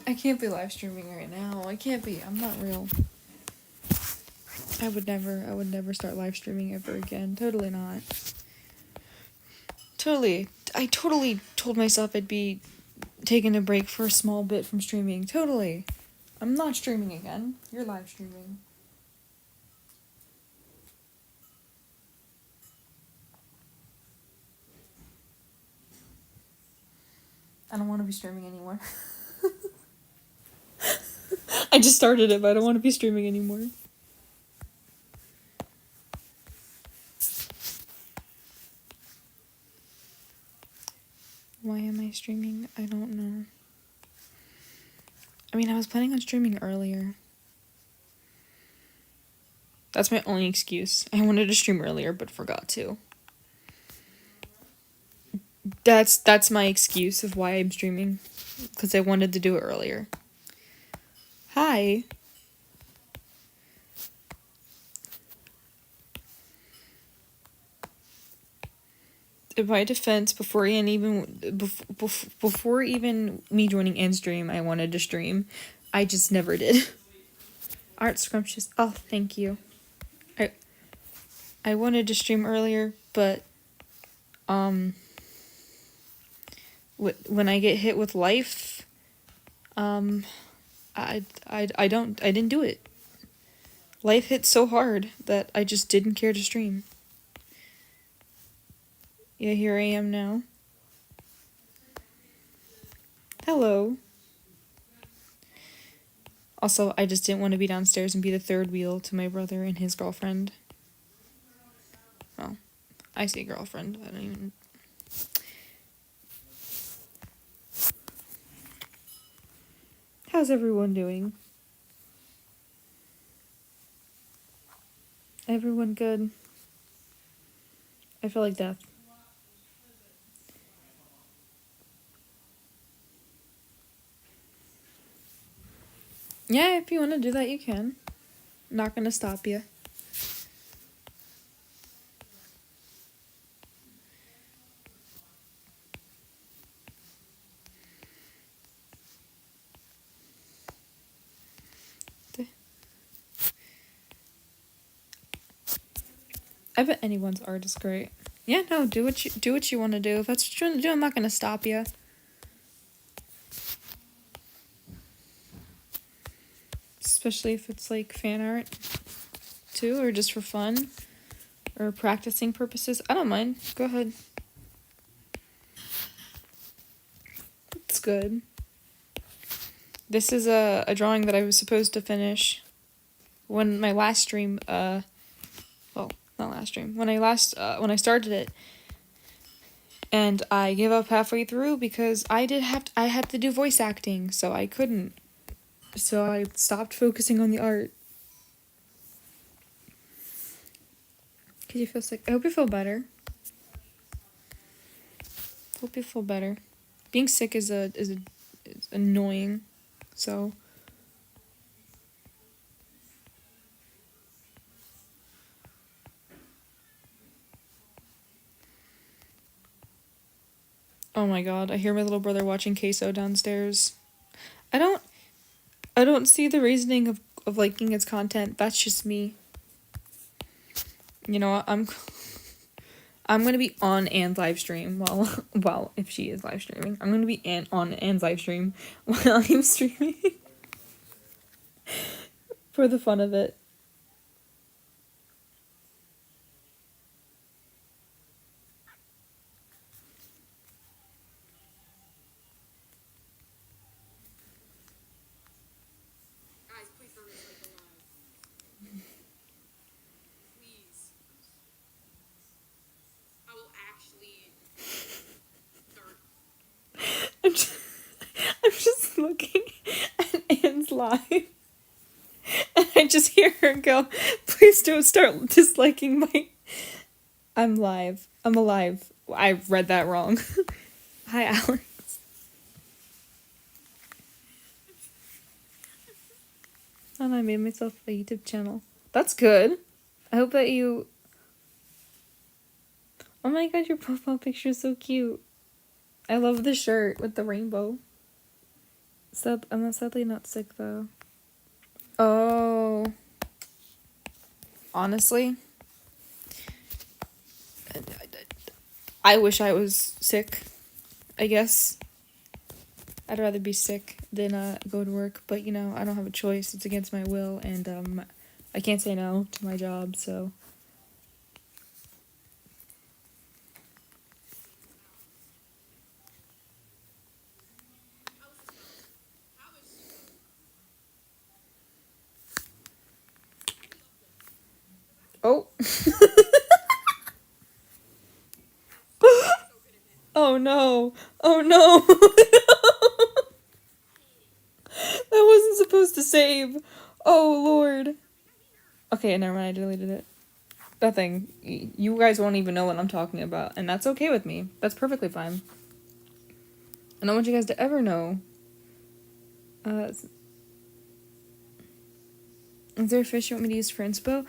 I can't be live streaming right now. I can't be. I'm not real. I would never start live streaming ever again. Totally not. Totally. I totally told myself I'd be taking a break for a small bit from streaming. Totally. I'm not streaming again. You're live streaming. I don't want to be streaming anymore. I just started it, but I don't want to be streaming anymore. Why am I streaming? I don't know. I mean, I was planning on streaming earlier. That's my only excuse. I wanted to stream earlier, but forgot to. That's my excuse of why I'm streaming. Because I wanted to do it earlier. Hi. In my defense, before even me joining in stream, I wanted to stream. I just never did. Art scrumptious. Oh, thank you. I wanted to stream earlier, but when I get hit with life, I didn't do it. Life hit so hard that I just didn't care to stream. Yeah, here I am now. Hello. Also, I just didn't want to be downstairs and be the third wheel to my brother and his girlfriend. Well, I say girlfriend. I don't even... How's everyone doing? Everyone good? I feel like death. Yeah, if you want to do that, you can. I'm not gonna stop you. I bet anyone's art is great. Yeah, no, do what you want to do. If that's what you want to do, I'm not gonna stop you. Especially if it's like fan art, too, or just for fun, or practicing purposes. I don't mind. Go ahead. It's good. This is a drawing that I was supposed to finish when my last stream, well, not last stream, when I started it, and I gave up halfway through because I had to do voice acting, so I couldn't. So I stopped focusing on the art. Cause you feel sick. I hope you feel better. Hope you feel better. Being sick is annoying. So. Oh my god! I hear my little brother watching Queso downstairs. I don't see the reasoning of liking its content. That's just me. You know, I'm gonna be on and live stream while if she is live streaming. I'm gonna be on and live stream while I'm streaming. For the fun of it. Guys, please don't make the live. Please. I will actually start. I'm just looking at Anne's live. And I just hear her go, please don't start disliking my... I'm live. I'm alive. I read that wrong. Hi, Alex. And I made myself a YouTube channel. That's good. I hope that you... Oh my god, your profile picture is so cute. I love the shirt with the rainbow. I'm sadly not sick though. Oh. Honestly, I wish I was sick. I guess I'd rather be sick than go to work, but you know, I don't have a choice. It's against my will, and I can't say no to my job, so. Oh. Oh no. Oh no. That wasn't supposed to save. Oh lord. Okay, never mind, I deleted it. Nothing. You guys won't even know what I'm talking about, and that's okay with me. That's perfectly fine. I don't want you guys to ever know. Is there a fish you want me to use for inspo?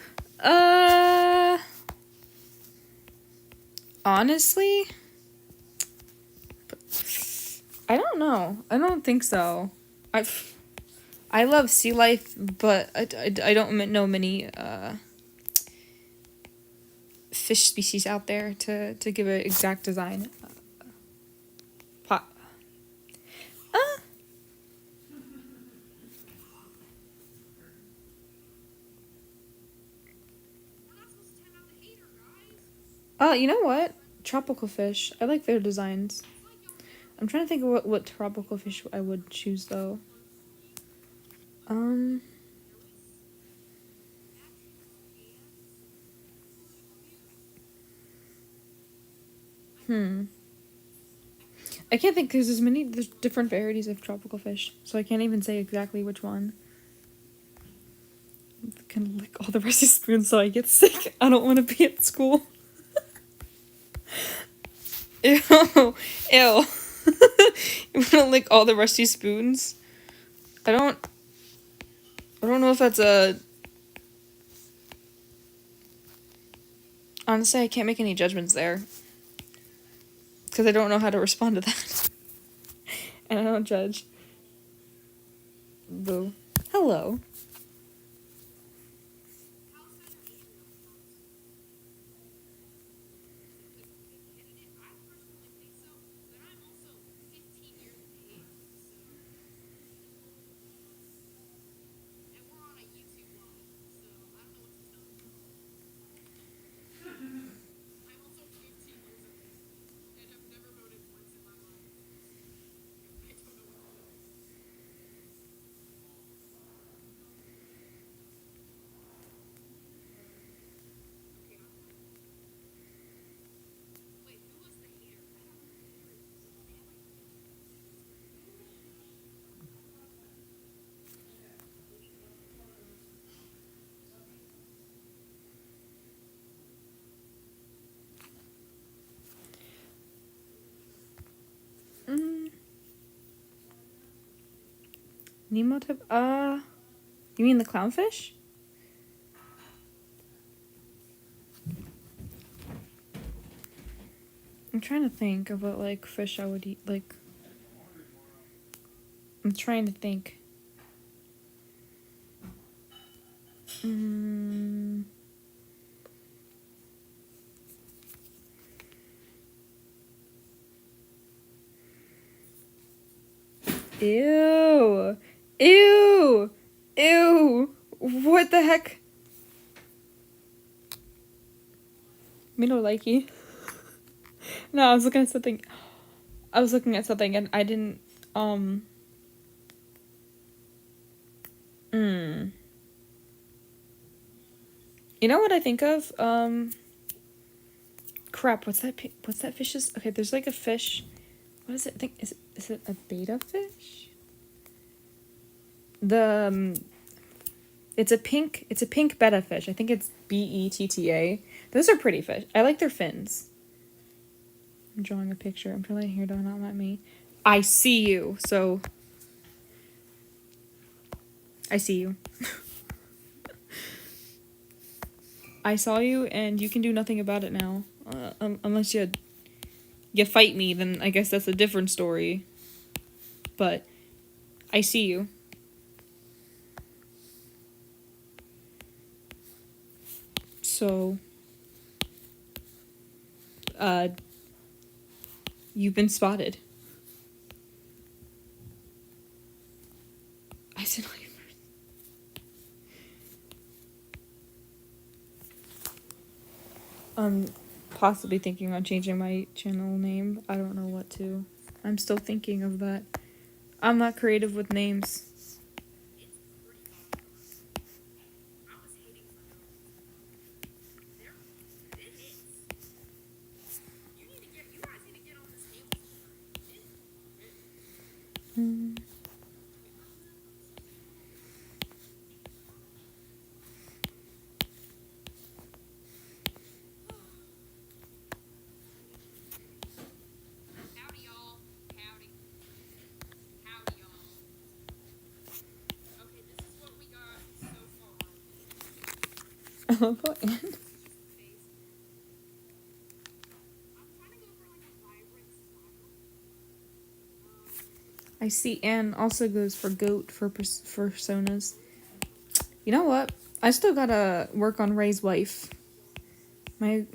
Honestly, I don't know. I don't think so. I love sea life, but I don't know many fish species out there to give an exact design. Pot. You know what? Tropical fish. I like their designs. I'm trying to think of what tropical fish I would choose though. I can't think because there's different varieties of tropical fish, so I can't even say exactly which one. I'm gonna lick all the rusty spoons so I get sick. I don't want to be at school. Ew. Ew. You want to lick all the rusty spoons? I don't know if that's a... Honestly, I can't make any judgments there. Because I don't know how to respond to that. And I don't judge. Boo. Hello. Nemo type? You mean the clownfish? I'm trying to think of what, like, fish I would eat, like... I'm trying to think. Ew. Ew. Ew. What the heck? Me no likey. No, I was looking at something. And I didn't, You know what I think of? Crap, what's that fish's... Okay, there's like a fish. What is it? I think, is it a betta fish? It's a pink betta fish. I think it's betta. Those are pretty fish. I like their fins. I'm drawing a picture. I'm trying to hear, don't not at me. I see you, so... I see you. I saw you, and you can do nothing about it now. Unless you fight me, then I guess that's a different story. But I see you. So, you've been spotted. I said all your first. Possibly thinking on changing my channel name. I don't know what to. I'm still thinking of that. I'm not creative with names. Howdy, y'all. Howdy. Howdy, y'all. Okay, this is what we got so far. I love how Anne. This is just the face. I'm trying to go for like a vibrant style. I see Anne also goes for goat for personas. You know what? I still gotta work on Ray's wife. My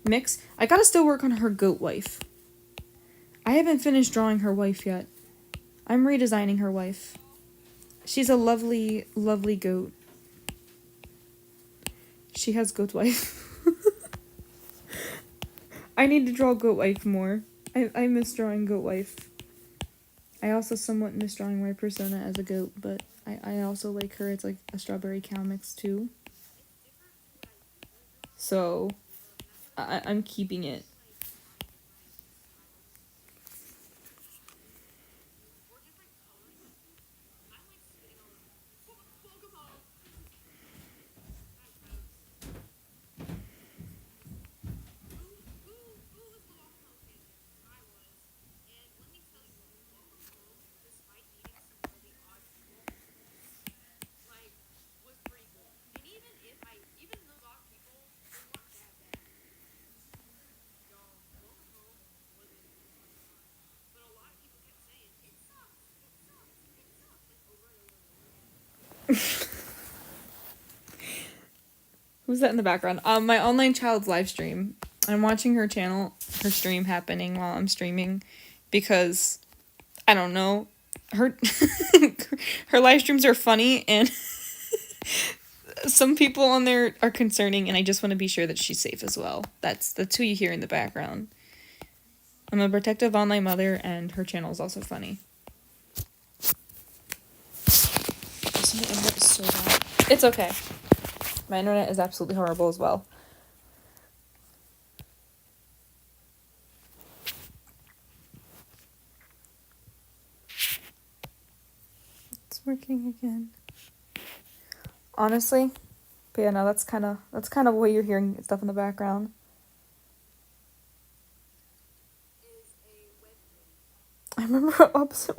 mix. I gotta still work on her goat wife. I haven't finished drawing her wife yet. I'm redesigning her wife. She's a lovely, lovely goat. She has goat wife. I need to draw goat wife more. I miss drawing goat wife. I also somewhat miss drawing my persona as a goat, but I also like her. It's like a strawberry cow mix too. So I'm keeping it. Who's that in the background? My online child's live stream. I'm watching her stream happening while I'm streaming, because I don't know, her her live streams are funny and some people on there are concerning, and I just want to be sure that she's safe as well. That's who you hear in the background. I'm a protective online mother, and her channel is also funny. My internet is so bad. It's okay. My internet is absolutely horrible as well. It's working again. Honestly, but yeah, no, that's kind of what you're hearing stuff in the background. I remember opposite.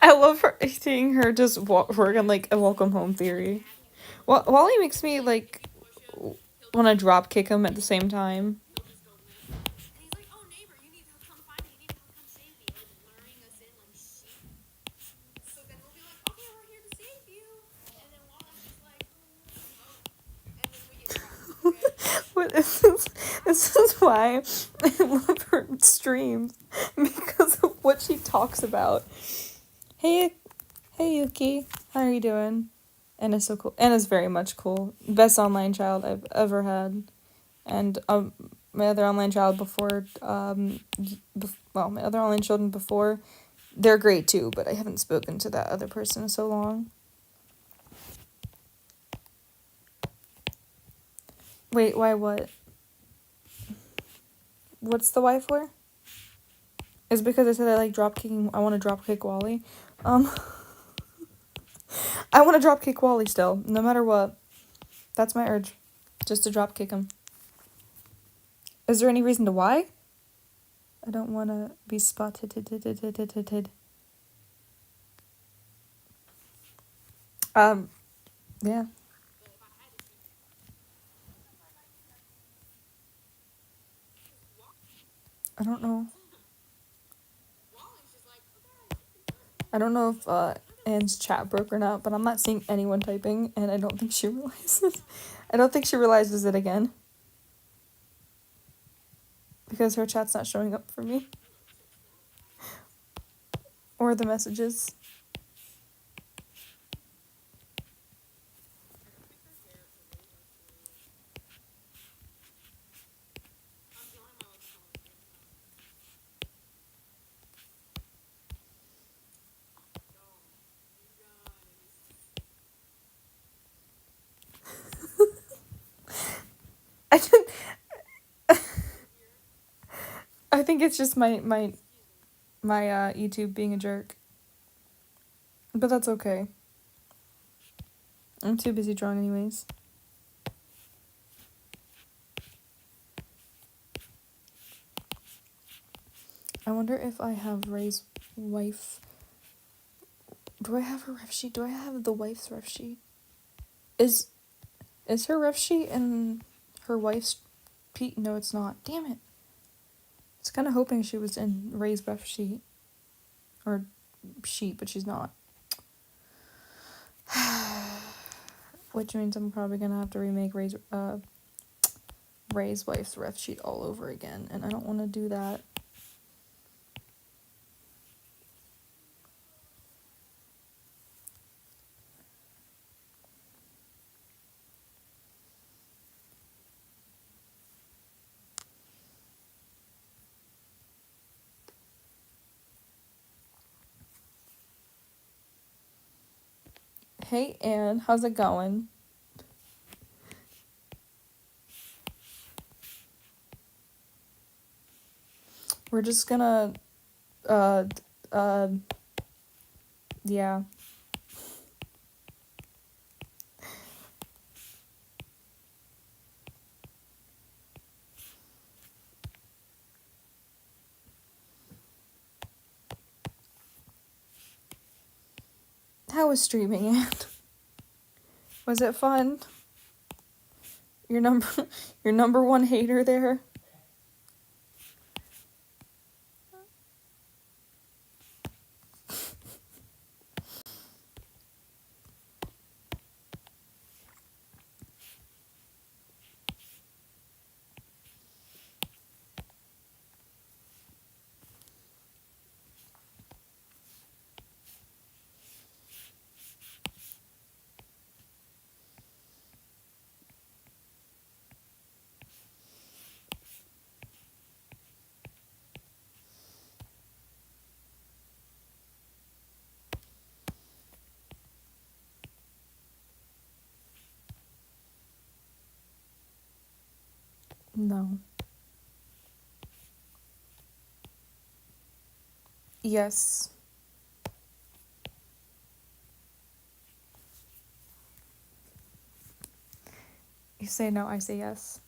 I love her seeing her just work on like a welcome home theory. Wally makes me like want to drop kick him at the same time. what this is why I love her streams, because of what she talks about. Hey, Yuki, how are you doing? Anna's so cool. Anna's very much cool. Best online child I've ever had, and my other online child before my other online children before, they're great too, but I haven't spoken to that other person in so long. Wait, why what? What's the why for? Is it because I said I like drop kicking? I want to drop kick Wally. I want to drop kick Wally still, no matter what. That's my urge, just to drop kick him. Is there any reason to why? I don't want to be spotted. Yeah. I don't know. I don't know if Anne's chat broke or not, but I'm not seeing anyone typing, and I don't think she realizes. I don't think she realizes it again. Because her chat's not showing up for me. Or the messages. I think it's just my YouTube being a jerk. But that's okay. I'm too busy drawing anyways. I wonder if I have Ray's wife. Do I have her ref sheet? Do I have the wife's ref sheet? Is her ref sheet and her wife's No, it's not. Damn it. I was kind of hoping she was in Ray's ref sheet. Or sheet, but she's not. Which means I'm probably gonna have to remake Ray's wife's ref sheet all over again, and I don't want to do that. Hey Anne, how's it going? We're just gonna yeah. How was streaming, Anne? Was it fun? Your number one hater there? No. Yes. You say no, I say yes.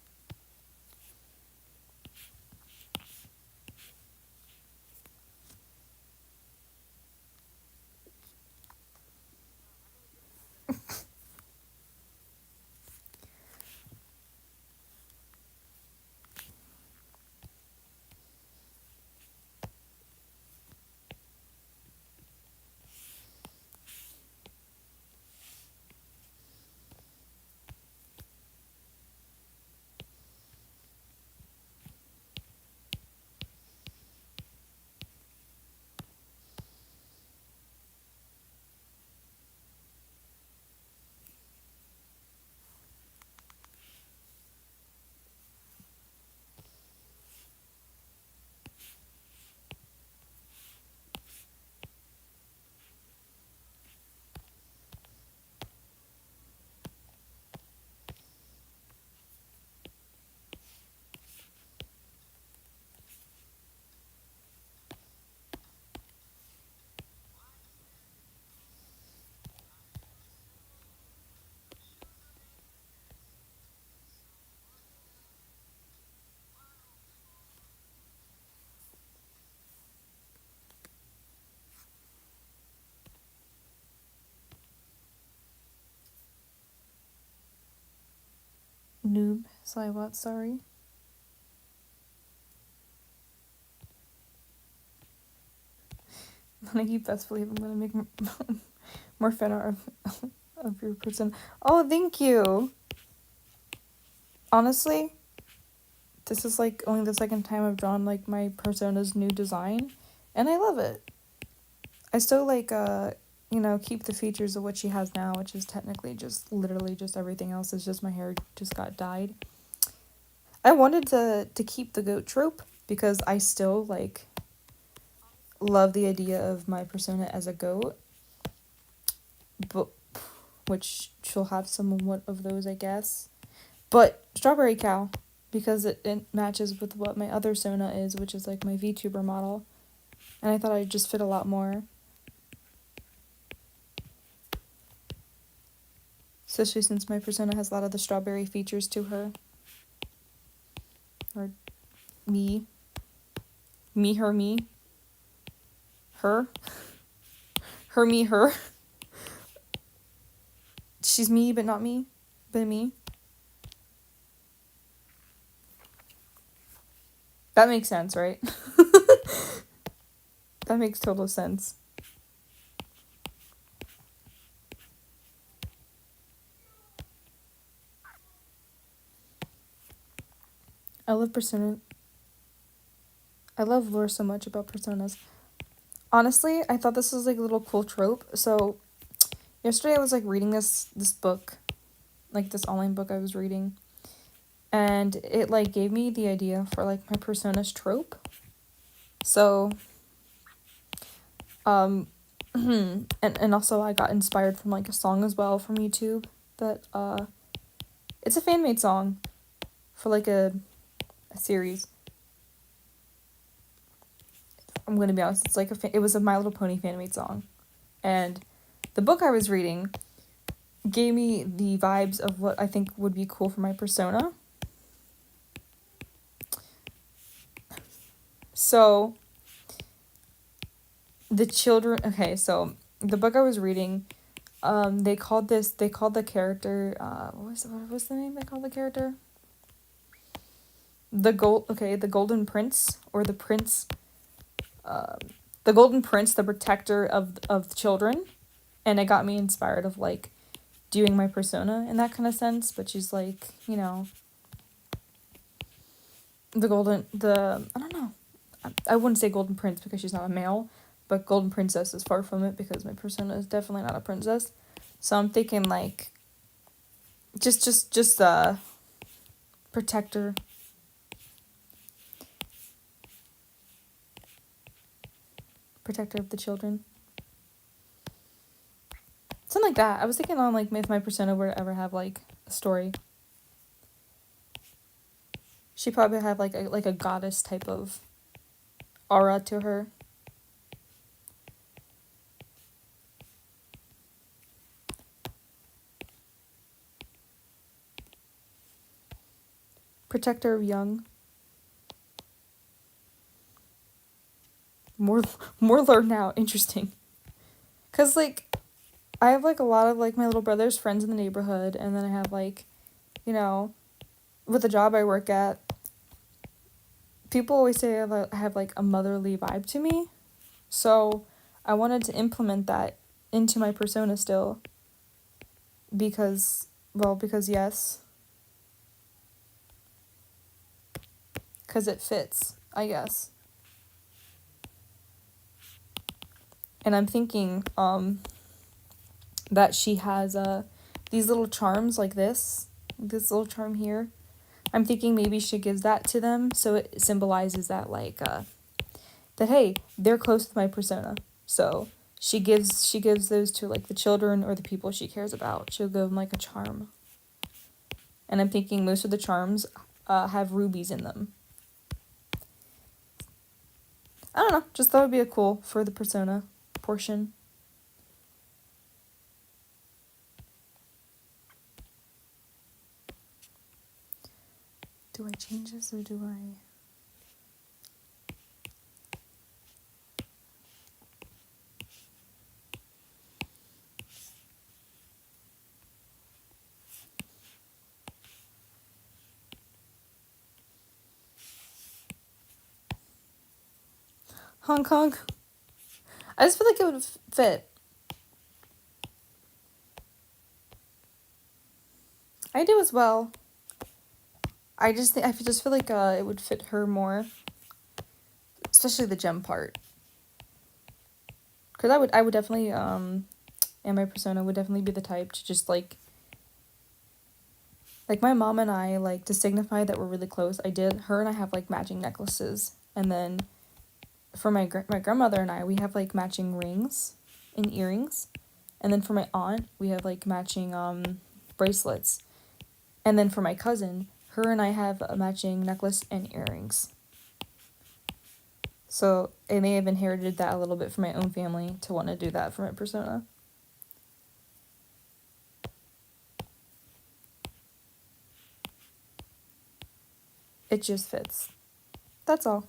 noob. Sorry. Nikki, best believe I'm gonna make more fan art of your person. Oh, thank you. Honestly, this is like only the second time I've drawn like my persona's new design, and I love it. I still like keep the features of what she has now, which is technically just literally just everything else. It's just my hair just got dyed. I wanted to keep the goat trope because I still like love the idea of my persona as a goat, but which she'll have somewhat of those, I guess. But strawberry cow, because it matches with what my other Sona is, which is like my VTuber model, and I thought I'd just fit a lot more. Especially since my persona has a lot of the strawberry features to her. Or me. Me, her, me. Her. Her, me, her. She's me, but not me. But me. That makes sense, right? That makes total sense. I love persona. I love lore so much about personas. Honestly, I thought this was like a little cool trope. So yesterday I was like reading this book, like this online book I was reading, and it like gave me the idea for like my persona's trope. So and also I got inspired from like a song as well from YouTube that it's a fan made song for like a series. I'm gonna be honest, it's like it was a My Little Pony fan made song, and the book I was reading gave me the vibes of what I think would be cool for my persona. So the children, okay, so the book I was reading, they called the character, what was the name they called the character? The Golden Prince, or the Prince, the Golden Prince, the protector of children, and it got me inspired of like doing my persona in that kind of sense. But she's like, I don't know, I wouldn't say Golden Prince because she's not a male, but Golden Princess is far from it because my persona is definitely not a princess. So I'm thinking like just protector. Protector of the children. Something like that. I was thinking on like if my persona were to ever have like a story. She'd probably have like a goddess type of aura to her. Protector of young. More learn now. Interesting. Cause like I have like a lot of like my little brother's friends in the neighborhood, and then I have like, with the job I work at, people always say I have like a motherly vibe to me. So I wanted to implement that into my persona still. Because yes. Because it fits, I guess. And I'm thinking that she has these little charms like this little charm here. I'm thinking maybe she gives that to them, so it symbolizes that like that hey, they're close to my persona. So she gives those to like the children or the people she cares about. She'll give them like a charm. And I'm thinking most of the charms have rubies in them. I don't know, just thought it would be a cool for the persona portion. Do I change this or do I... Hong Kong. I just feel like it would fit. I do as well. I just feel like it would fit her more, especially the gem part. Cause I would definitely and my persona would definitely be the type to just like my mom and I, like, to signify that we're really close. Her and I have like matching necklaces, and then for my grandmother and I, we have like matching rings and earrings, and then for my aunt we have like matching bracelets, and then for my cousin, her and I have a matching necklace and earrings. So I may have inherited that a little bit from my own family to want to do that for my persona. It just fits. That's all.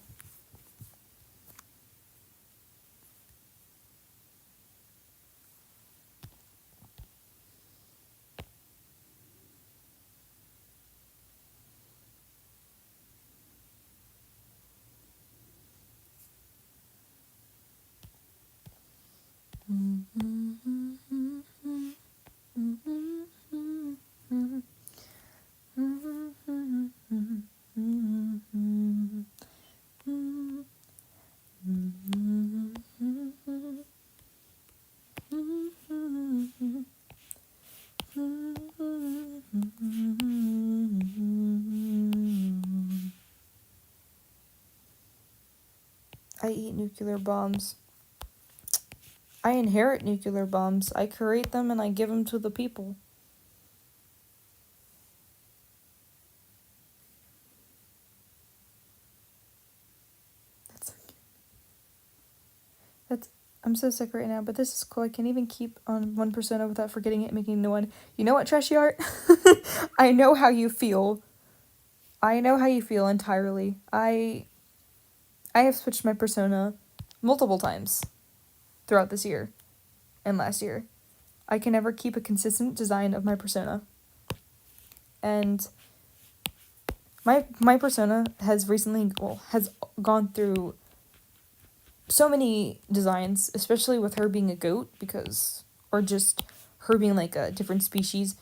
I eat nuclear bombs. I inherit nuclear bombs. I create them and I give them to the people. I'm so sick right now, but this is cool. I can't even keep on one persona without forgetting it and making a new one. You know what, Trashy Art? I know how you feel. I know how you feel entirely. I have switched my persona multiple times throughout this year and last year. I can never keep a consistent design of my persona. And my persona has gone through so many designs, especially with her being a goat, or just her being like a different species.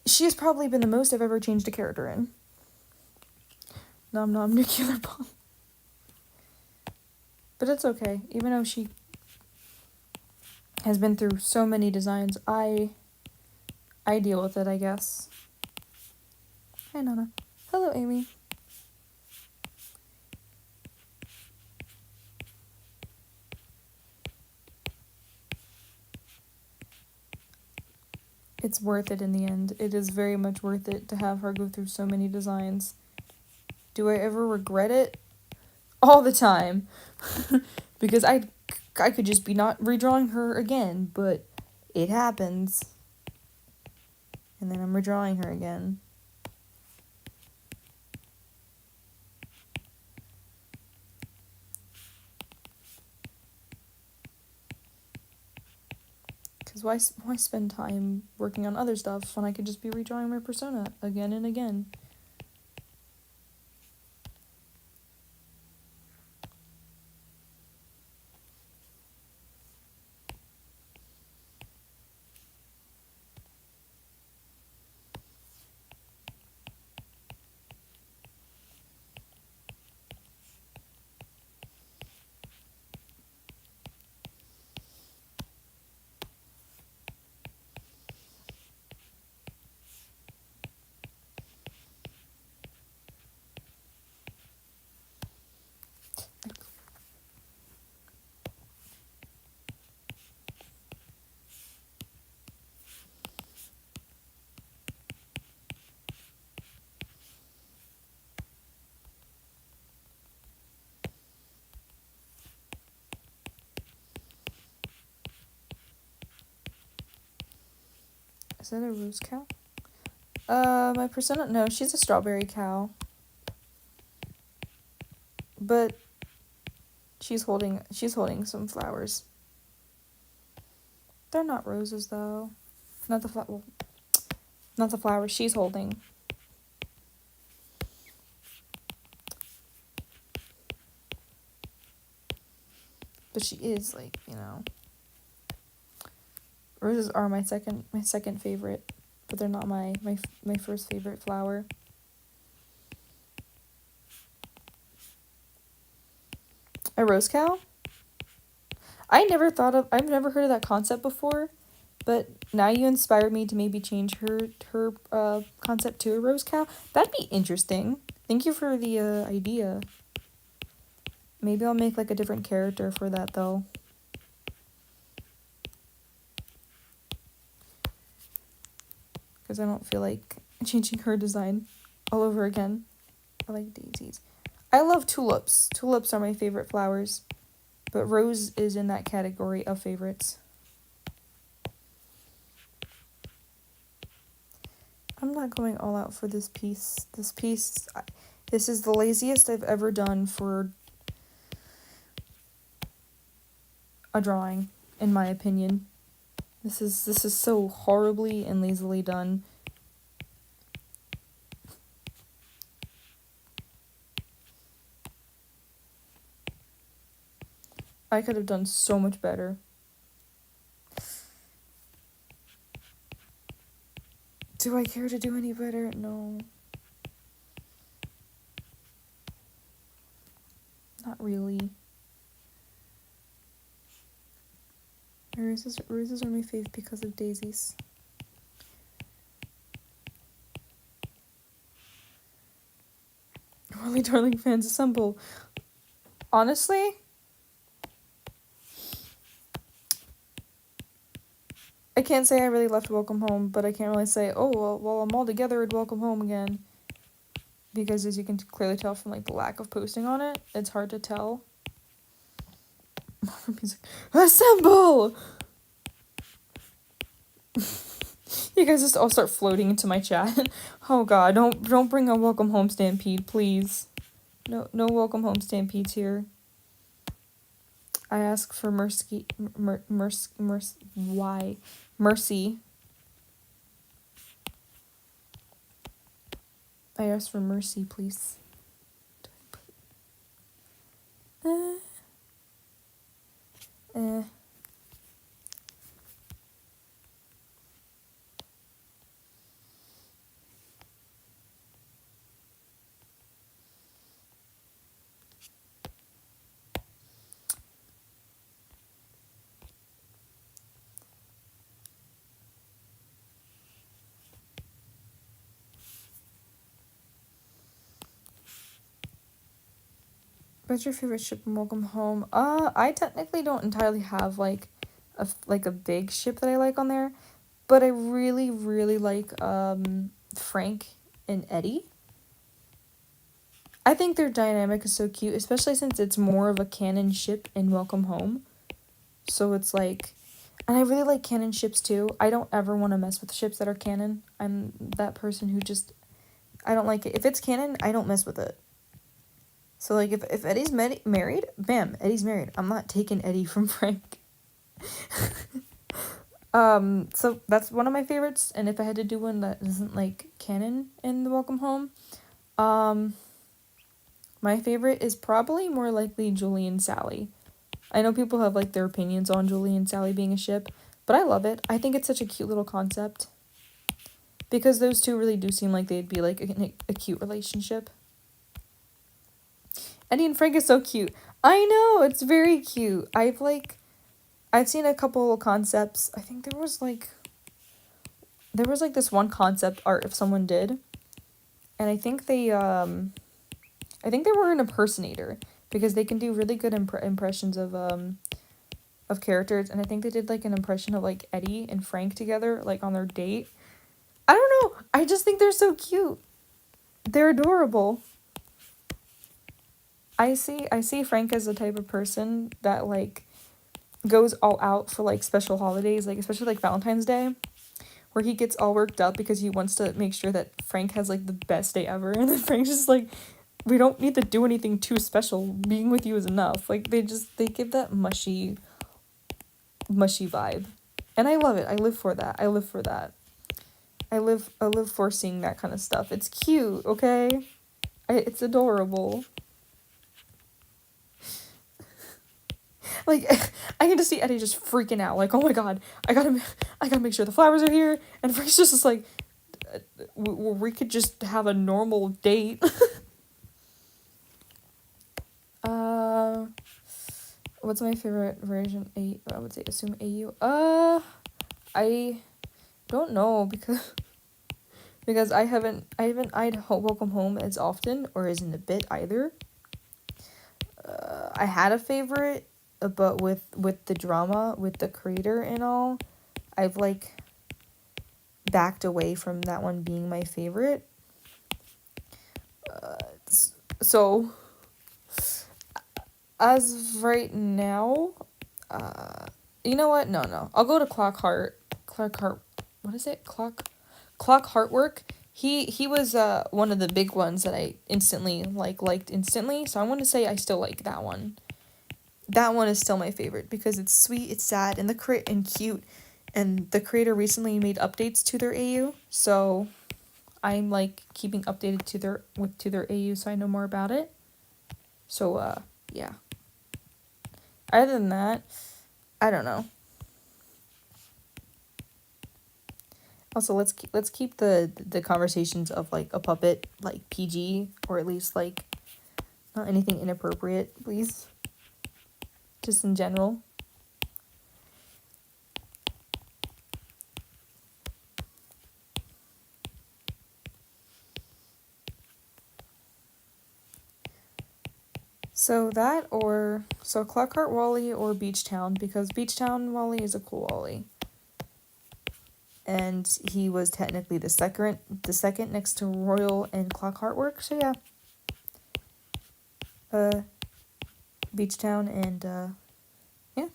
She has probably been the most I've ever changed a character in. Nom nom nuclear bomb. But it's okay. Even though she has been through so many designs, I deal with it, I guess. Hi, Nana. Hello, Amy. It's worth it in the end. It is very much worth it to have her go through so many designs. Do I ever regret it? All the time. Because I could just be not redrawing her again, but it happens. And then I'm redrawing her again. Because why spend time working on other stuff when I could just be redrawing my persona again and again? Is that a rose cow? My persona? No, she's a strawberry cow. But she's holding some flowers. They're not roses though. Not the flowers she's holding. But she is, like, you know. Roses are my second favorite, but they're not my first favorite flower. A rose cow? I've never heard of that concept before, but now you inspired me to maybe change her concept to a rose cow. That'd be interesting. Thank you for the idea. Maybe I'll make like a different character for that though. Because I don't feel like changing her design all over again. I like daisies. I love tulips. Tulips are my favorite flowers. But rose is in that category of favorites. I'm not going all out for this piece. This is the laziest I've ever done for a drawing, in my opinion. This is so horribly and lazily done. I could have done so much better. Do I care to do any better? No. Not really. Roses are my fave because of daisies. Rolly Darling fans assemble. Honestly, I can't say I really left Welcome Home, but I can't really say, oh, well, I'm all together at Welcome Home again. Because as you can clearly tell from, like, the lack of posting on it, it's hard to tell. Assemble! You guys just all start floating into my chat. Oh god, don't bring a Welcome Home stampede, please. No Welcome Home stampedes here. I ask for mercy. Why? Mercy. I ask for mercy, please. What's your favorite ship in Welcome Home? I technically don't entirely have like a big ship that I like on there, but I really like Frank and Eddie. I think their dynamic is so cute, especially since it's more of a canon ship in Welcome Home. So it's like, and I really like canon ships too. I don't ever want to mess with ships that are canon. I'm that person who just, I don't like it. If it's canon, I don't mess with it. So, like, if Eddie's married, bam, Eddie's married. I'm not taking Eddie from Frank. So that's one of my favorites. And if I had to do one that isn't, like, canon in the Welcome Home, my favorite is probably more likely Julie and Sally. I know people have, like, their opinions on Julie and Sally being a ship, but I love it. I think it's such a cute little concept. Because those two really do seem like they'd be, like, a cute relationship. Eddie and Frank is so cute. I know, it's very cute. I've seen a couple concepts. I think there was this one concept art if someone did. And I think they were an impersonator because they can do really good impressions of characters, and I think they did like an impression of like Eddie and Frank together like on their date. I don't know. I just think they're so cute. They're adorable. I see Frank as the type of person that, like, goes all out for, like, special holidays, like, especially, like, Valentine's Day, where he gets all worked up because he wants to make sure that Frank has, like, the best day ever, and then Frank's just like, we don't need to do anything too special, being with you is enough. Like, they give that mushy vibe, and I love it. I live for that. I live for seeing that kind of stuff. It's cute, okay? It's adorable. Like, I can just see Eddie just freaking out. Like, oh my god, I gotta make sure the flowers are here. And Frank's just like, we could just have a normal date. uh, what's my favorite version? I would say assume AU. I don't know because I haven't eyed Welcome Home as often or as in a bit either. I had a favorite, but with the drama with the creator and all, I've like backed away from that one being my favorite. So as of right now, you know what? No. I'll go to Clark Hart. What is it? Clock Heartwork. He was one of the big ones that I instantly liked instantly. So I want to say I still like that one. That one is still my favorite because it's sweet, it's sad, and and cute. And the creator recently made updates to their AU, so I'm like keeping updated to their AU, so I know more about it. So yeah. Other than that, I don't know. Also, let's keep the conversations of like a puppet like PG, or at least like not anything inappropriate, please. Just in general. So Clockhart Wally or Beach Town, because Beach Town Wally is a cool Wally. And he was technically the second next to Royal and Clockhart work, so yeah. Beach Town and yeah.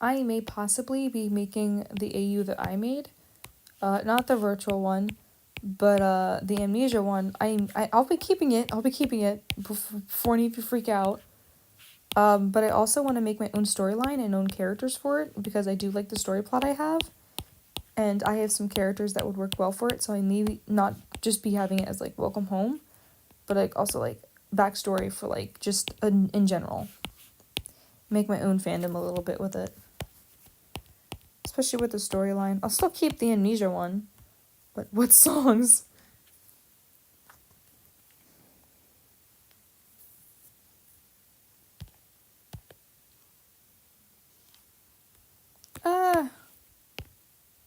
I may possibly be making the AU that I made, not the virtual one, but the amnesia one. I'll be keeping it. Before any of you freak out. But I also want to make my own storyline and own characters for it because I do like the story plot I have, and I have some characters that would work well for it. So I may not just be having it as like Welcome Home, but like also like backstory for like just in general. Make my own fandom a little bit with it. Especially with the storyline. I'll still keep the amnesia one. But what songs?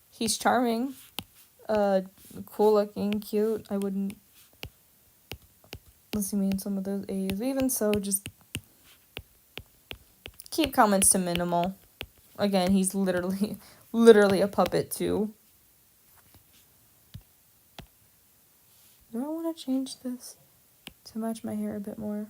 He's charming. Cool looking, cute. I wouldn't listen to me in some of those A's. Even so, just keep comments to minimal. Again, he's literally a puppet too. Do I want to change this to match my hair a bit more?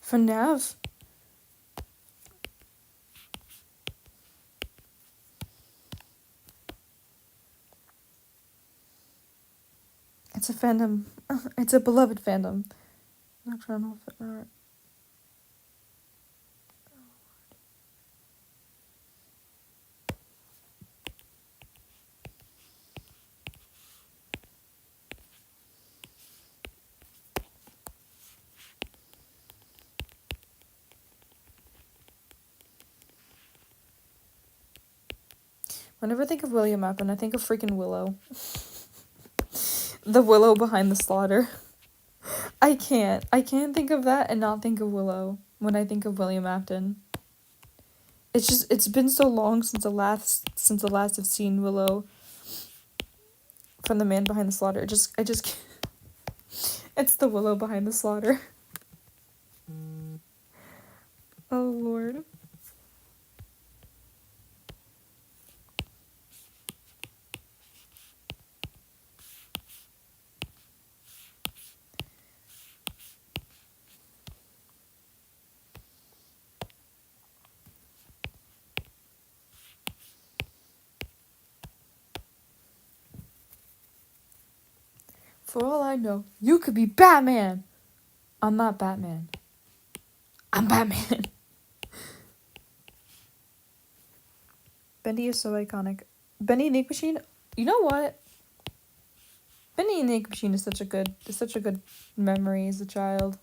FNAF? It's a fandom. It's a beloved fandom. Nocturnal. Whenever I think of William Afton, I think of freaking Willow. The Willow behind the slaughter. I can't think of that and not think of Willow when I think of William Afton. It's been so long since the last I've seen Willow from the man behind the slaughter. It's the Willow behind the slaughter. Oh Lord. For all I know, you could be Batman. I'm not Batman. I'm Batman. Bendy is so iconic. Bendy and Ink Machine. You know what? Bendy and Ink Machine is such a good memory as a child.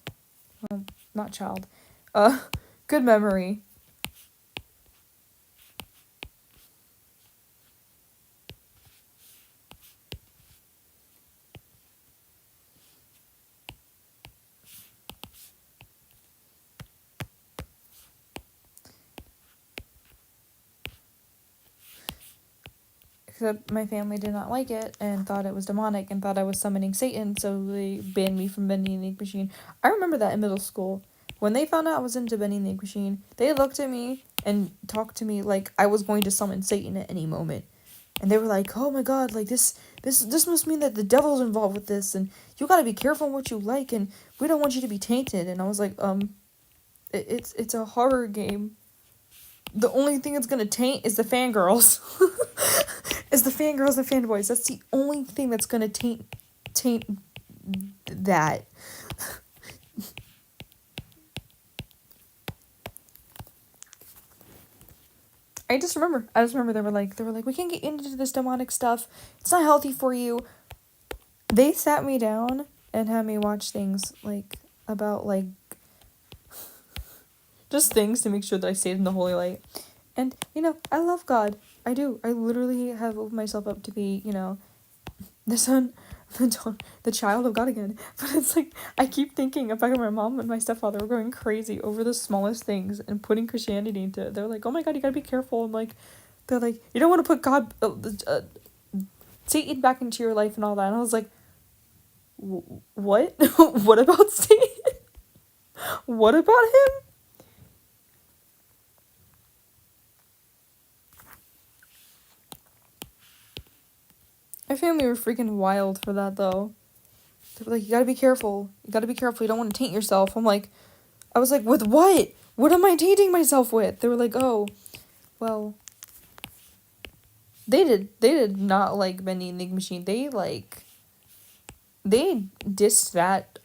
Well, not child. Good memory. Except my family did not like it and thought it was demonic and thought I was summoning Satan, so they banned me from Bendy and the Ink Machine. I remember that in middle school. When they found out I was into Bendy and the Ink Machine, they looked at me and talked to me like I was going to summon Satan at any moment. And they were like, "Oh my god, like this must mean that the devil's involved with this, and you gotta be careful what you like, and we don't want you to be tainted." And I was like, it's a horror game. The only thing it's gonna taint is the fangirls. Is the fangirls and fanboys. That's the only thing that's gonna taint that. I just remember they were like, we can't get into this demonic stuff. It's not healthy for you. They sat me down and had me watch things like about like just things to make sure that I stayed in the holy light. And I love God. I do. I literally have opened myself up to be, the son, the child of God again. But it's like, I keep thinking if my mom and my stepfather were going crazy over the smallest things and putting Christianity into it. They're like, "Oh my God, you gotta be careful." And like, they're like, "You don't want to put God, Satan back into your life and all that." And I was like, "What? What about Satan? What about him?" My family were freaking wild for that, though. They were like, "You gotta be careful. You gotta be careful. You don't want to taint yourself." I was like, "With what? What am I tainting myself with?" They were like, "Oh, well." They did not like Bendy and the Ink Machine. They dissed that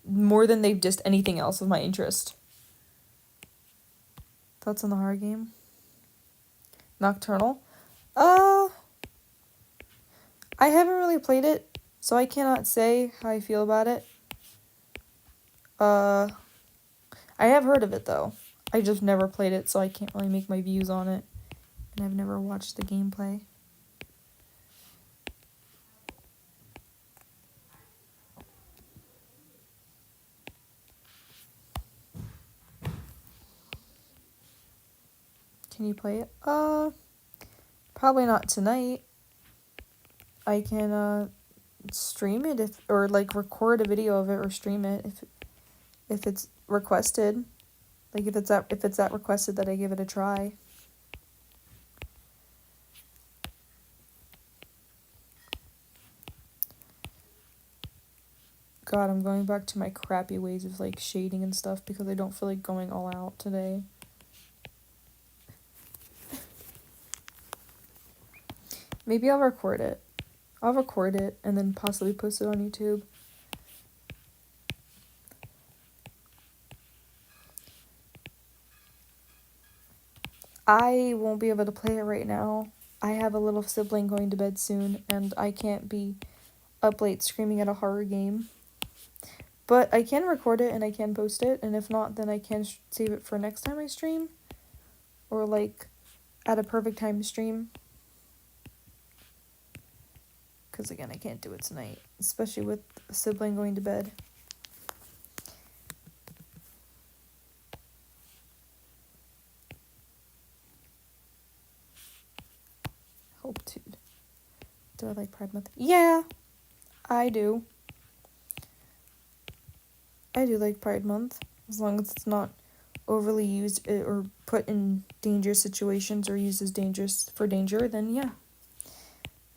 more than they've dissed anything else of my interest. Thoughts on the horror game? Nocturnal? I haven't really played it, so I cannot say how I feel about it. I have heard of it, though. I just never played it, so I can't really make my views on it. And I've never watched the gameplay. Can you play it? Probably not tonight. I can, stream it or record a video of it or stream it if it's requested. Like if it's that requested that I give it a try. God, I'm going back to my crappy ways of shading and stuff because I don't feel like going all out today. Maybe I'll record it. I'll record it and then possibly post it on YouTube. I won't be able to play it right now. I have a little sibling going to bed soon, and I can't be up late screaming at a horror game. But I can record it and I can post it, and if not, then I can save it for next time I stream. Or at a perfect time to stream. Because, again, I can't do it tonight. Especially with a sibling going to bed. Hope to. Do I like Pride Month? Yeah, I do. I do like Pride Month. As long as it's not overly used or put in dangerous situations or used as dangerous for danger, then yeah.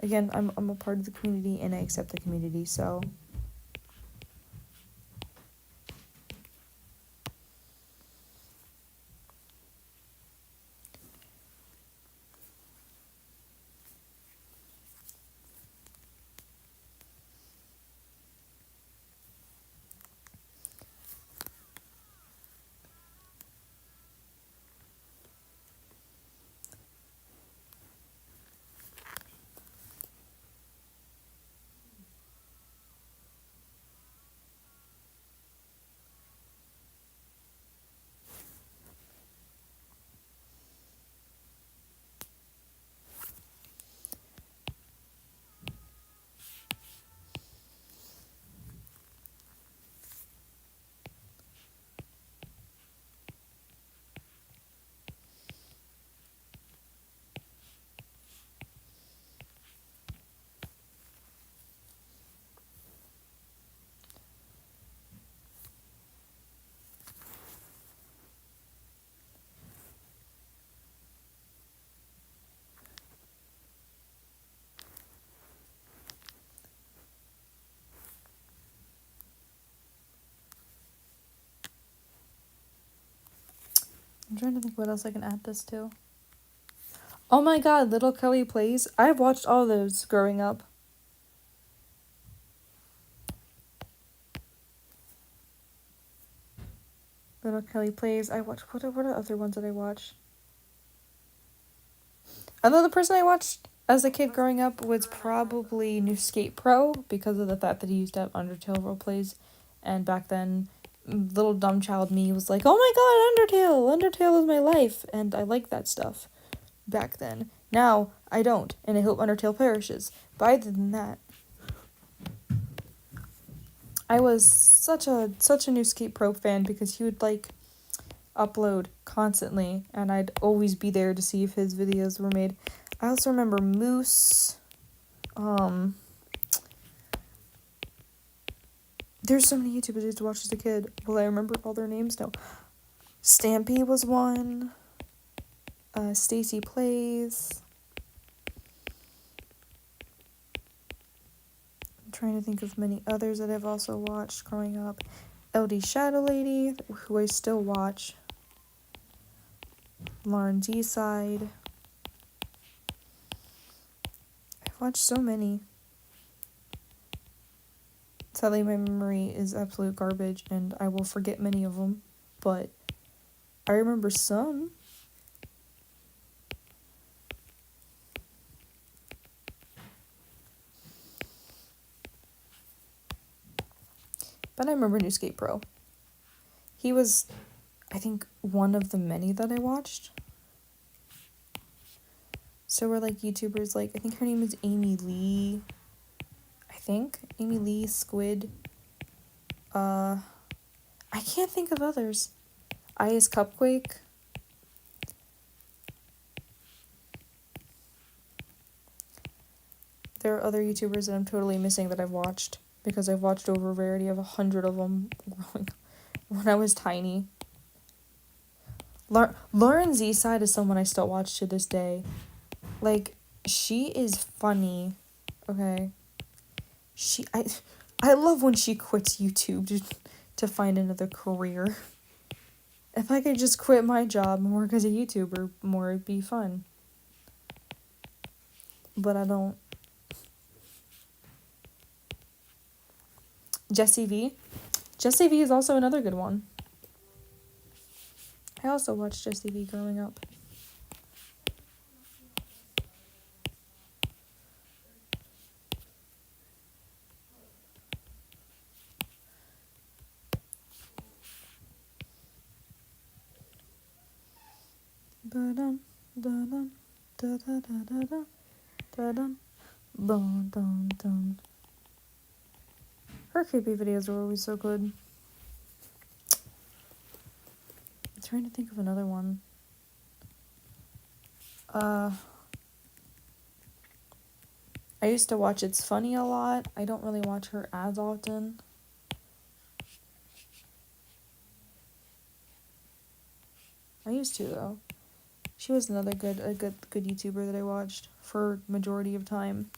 Again, I'm a part of the community and I accept the community, so. I'm trying to think what else I can add this to. Oh my god, Little Kelly Plays. I've watched all those growing up. Little Kelly Plays. I watched. What are other ones that I watched? Another person I watched as a kid growing up was probably New Skate Pro because of the fact that he used to have Undertale role plays, and back then, little dumb child me was like, "Oh my god, Undertale! Undertale is my life," and I liked that stuff back then. Now I don't, and I hope Undertale perishes. But other than that, I was such a New Skate Pro fan because he would like upload constantly, and I'd always be there to see if his videos were made. I also remember Moose. There's so many YouTubers I used to watch as a kid. Will I remember all their names? No. Stampy was one. Stacy Plays. I'm trying to think of many others that I've also watched growing up. LD Shadow Lady, who I still watch. Lauren G Side. I've watched so many. Sadly, my memory is absolute garbage, and I will forget many of them, but I remember some. But I remember New Skate Pro. He was, I think, one of the many that I watched. So were like YouTubers like, I think her name is Amy Lee. Amy Lee, Squid. I can't think of others. Is Cupquake. There are other YouTubers that I'm totally missing that I've watched because I've watched over a rarity of 100 of them growing when I was tiny. Lauren Z Side is someone I still watch to this day. Like, she is funny. Okay. I love when she quits YouTube to find another career. If I could just quit my job and work as a YouTuber more, it'd be fun. But I don't. Jessie V. Jessie V is also another good one. I also watched Jessie V growing up. Dun, dun, dun. Her creepy videos are always so good. I'm trying to think of another one. I used to watch It's Funny a lot. I don't really watch her as often. I used to though. She was another good YouTuber that I watched for majority of time.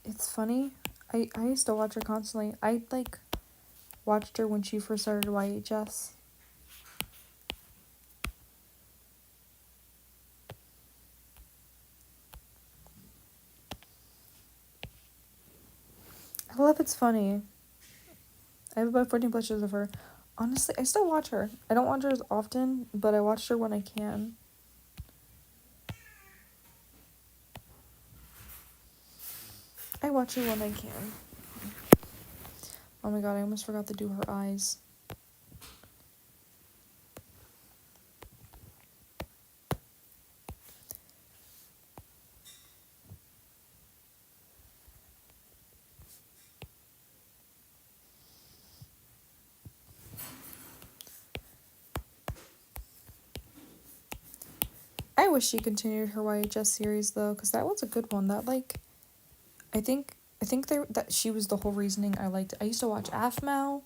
It's funny. I used to watch her constantly. I watched her when she first started YHS. I love It's Funny. I have about 14 pictures of her. Honestly, I still watch her. I don't watch her as often, but I watch her when I can. I watch her when I can. Oh my god, I almost forgot to do her eyes. I wish she continued her YHS series though, because that was a good one. That I think that she was the whole reasoning I liked. I used to watch AFMAO.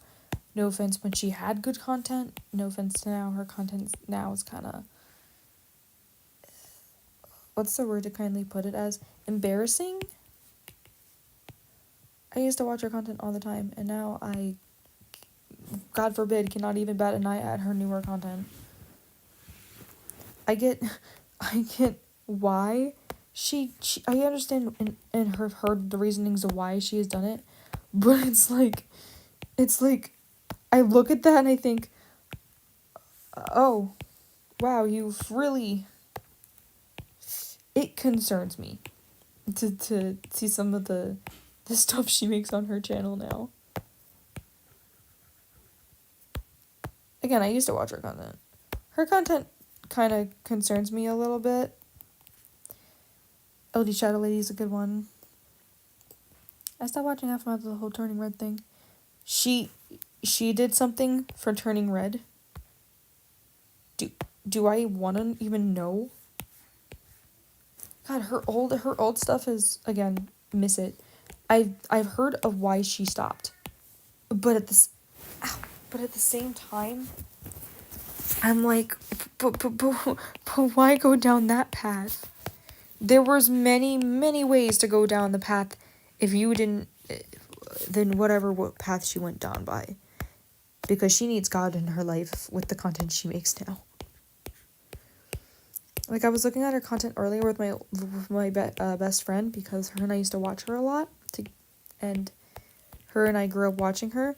No offense when she had good content. No offense to now. Her content now is kind of, what's the word to kindly put it as? Embarrassing? I used to watch her content all the time, and now I, God forbid, cannot even bat an eye at her newer content. I get why I understand in her the reasonings of why she has done it, but it's like I look at that and I think, oh, wow, you've really, it concerns me to see some of the stuff she makes on her channel now. Again, I used to watch her content. Her content kind of concerns me a little bit. LD Shadow Lady is a good one. I stopped watching after the whole turning red thing. She did something for turning red. Do I want to even know? God, her old stuff is, again, miss it. I've heard of why she stopped, but at the same time, I'm like, but why go down that path? There was many ways to go down the path if you didn't, then whatever path she went down by, because she needs God in her life with the content she makes now. Like, I was looking at her content earlier with my best friend, because her and I used to watch her a lot, and her and I grew up watching her,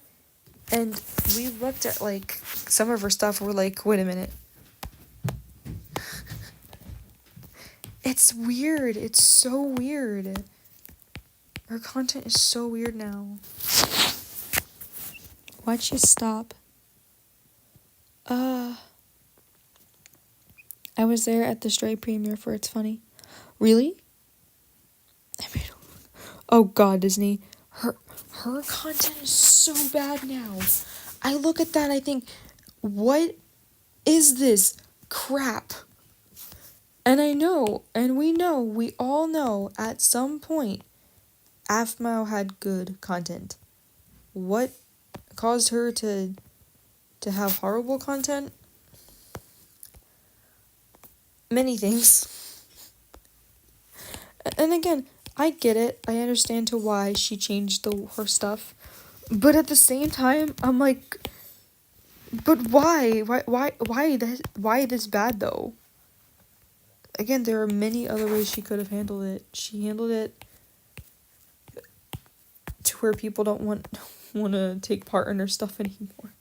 and we looked at, like, some of her stuff, we're like, wait a minute. It's weird. It's so weird. Her content is so weird now. Why'd she stop? I was there at the Stray premiere for It's Funny. Really? Oh god, Disney. Her content is so bad now. I look at that and I think, what is this crap? And I know, and we all know, at some point, Afmao had good content. What caused her to have horrible content? Many things. And again, I get it. I understand to why she changed her stuff. But at the same time, I'm like, but why? Why this bad though? Again, there are many other ways she could have handled it. She handled it to where people don't want to take part in her stuff anymore.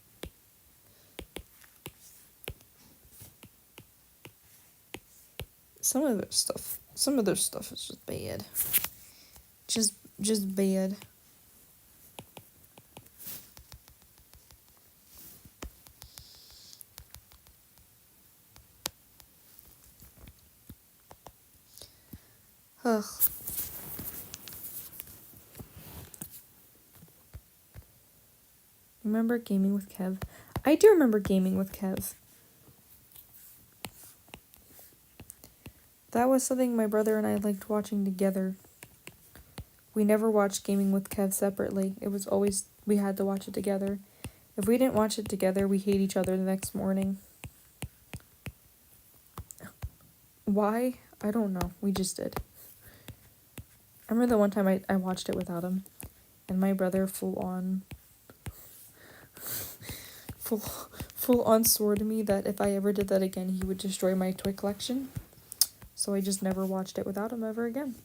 Some of their stuff is just bad. Just bad. Ugh. Remember gaming with Kev? I do remember gaming with Kev. That was something my brother and I liked watching together. We never watched gaming with Kev separately. It was always, we had to watch it together. If we didn't watch it together, we hate each other the next morning. Why? I don't know. We just did. I remember the one time I watched it without him. And my brother full on swore to me that if I ever did that again, he would destroy my toy collection. So I just never watched it without him ever again.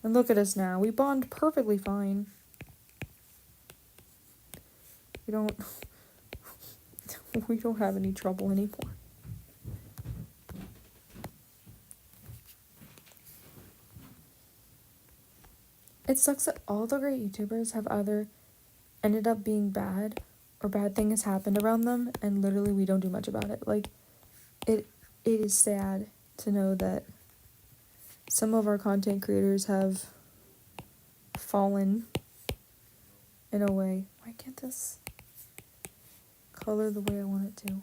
And look at us now. We bond perfectly fine. We don't have any trouble anymore. It sucks that all the great YouTubers have either ended up being bad or bad things happened around them and literally we don't do much about it. Like, it is sad to know that some of our content creators have fallen in a way. Why can't this color the way I want it to?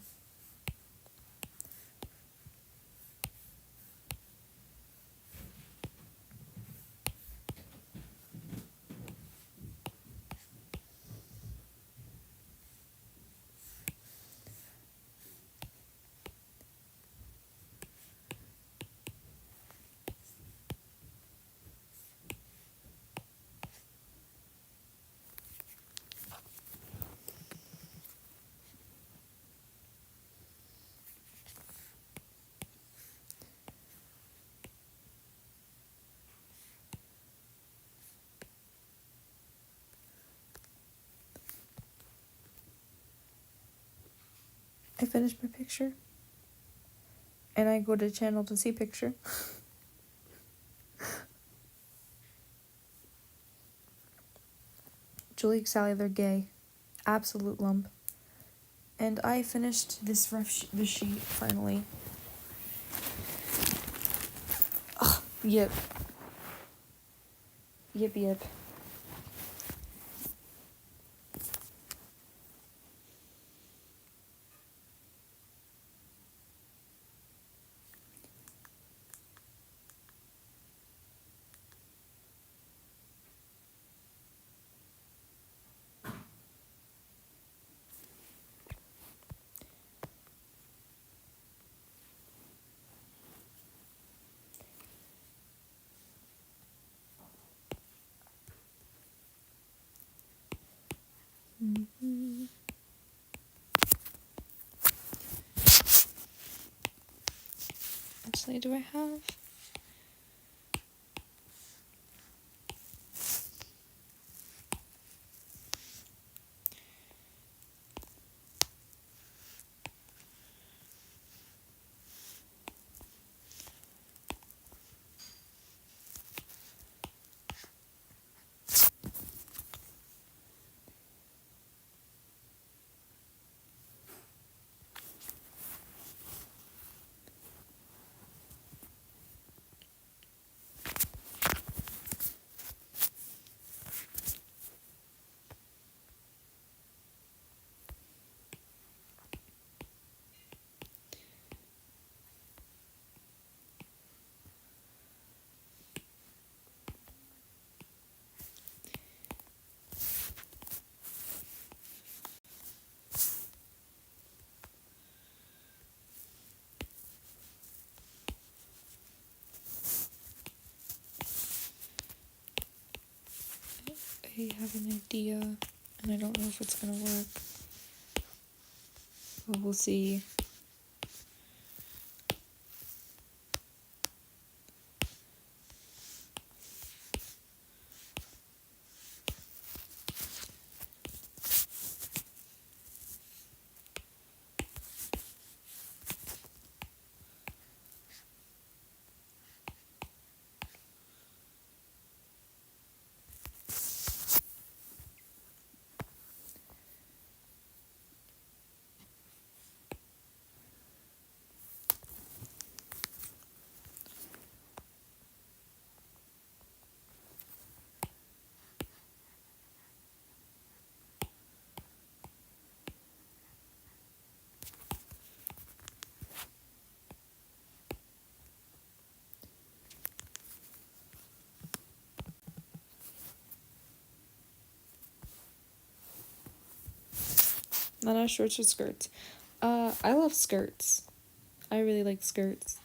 I finish my picture and I go to channel to see picture. Julie, Sally, they're gay. Absolute lump. And I finished this the sheet finally. Ugh, yep. Yep. Mm-hmm. Actually, do I have? I have an idea, and I don't know if it's gonna work. But we'll see. Not out shorts or skirts. I love skirts. I really like skirts.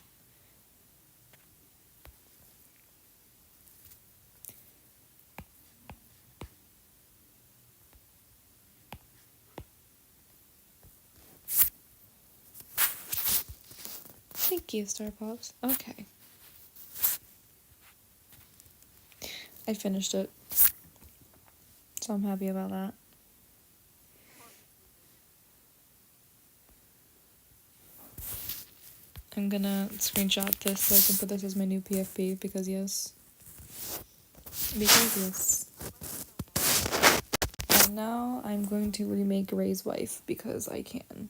Thank you, Star Pops. Okay. I finished it. So I'm happy about that. I'm gonna screenshot this so I can put this as my new PFP because yes. Because yes. And now I'm going to remake Ray's Wife because I can.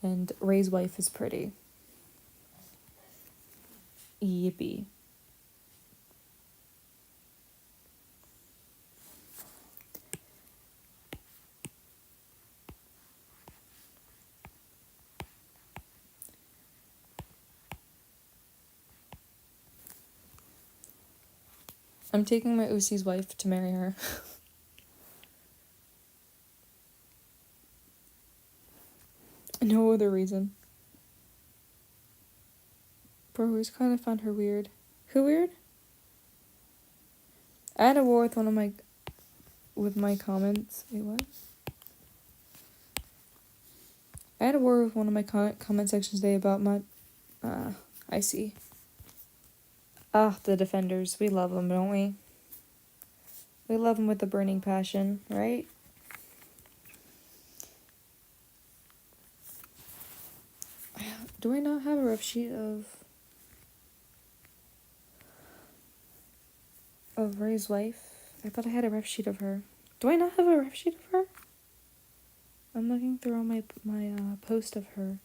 And Ray's Wife is pretty. Yippee. I'm taking my OC's wife to marry her. No other reason. Bro, I always kind of found her weird. Who weird? I had a war with with my comments. Wait, what? I had a war with one of my comment sections today about my, I see. The defenders. We love them, don't we? We love them with a burning passion, right? Do I not have a rough sheet of Ray's wife? I thought I had a rough sheet of her. Do I not have a rough sheet of her? I'm looking through all my post of her.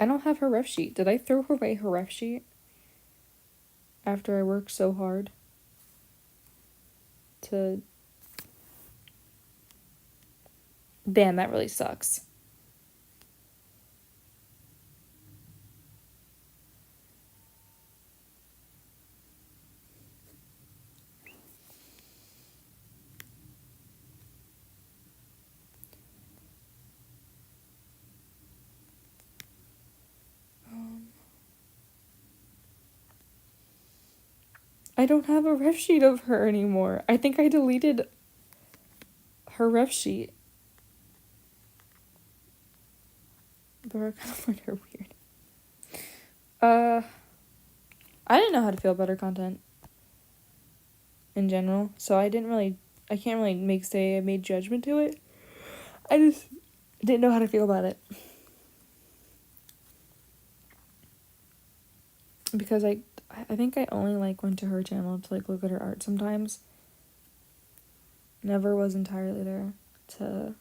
I don't have her ref sheet. Did I throw away her ref sheet? After I worked so hard to... Damn, that really sucks. I don't have a ref sheet of her anymore. I think I deleted her ref sheet. But I kind of find her weird. I didn't know how to feel about her content in general, so I can't really say I made judgment to it. I just didn't know how to feel about it. Because I think I only went to her channel to look at her art sometimes. Never was entirely there to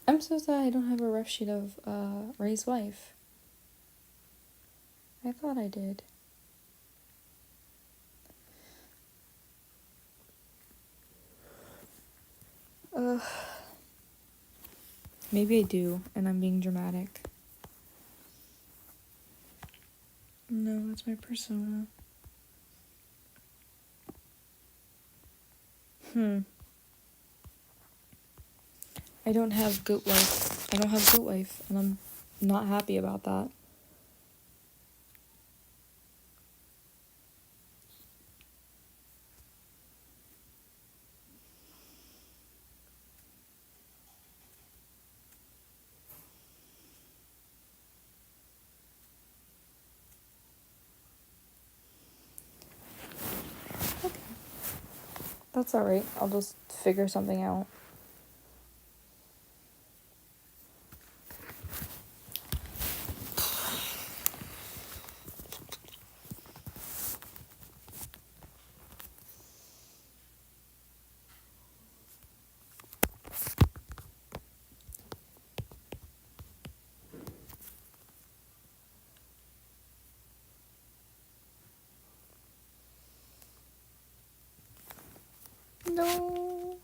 I'm so sad I don't have a rough sheet of Ray's wife. I thought I did. Maybe I do, and I'm being dramatic. No, that's my persona. I don't have goat wife. I don't have goat wife, and I'm not happy about that. Okay. That's alright. I'll just figure something out. No.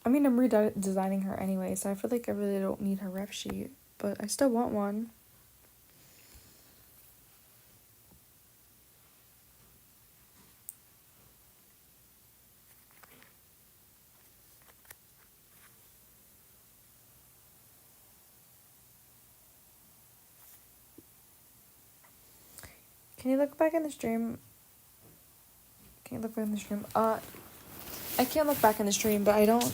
I mean, I'm redesigning her anyway, so I feel like I really don't need her ref sheet, but I still want one. Can you look back in the stream? Can you look back in the stream? I can't look back in the stream, but I don't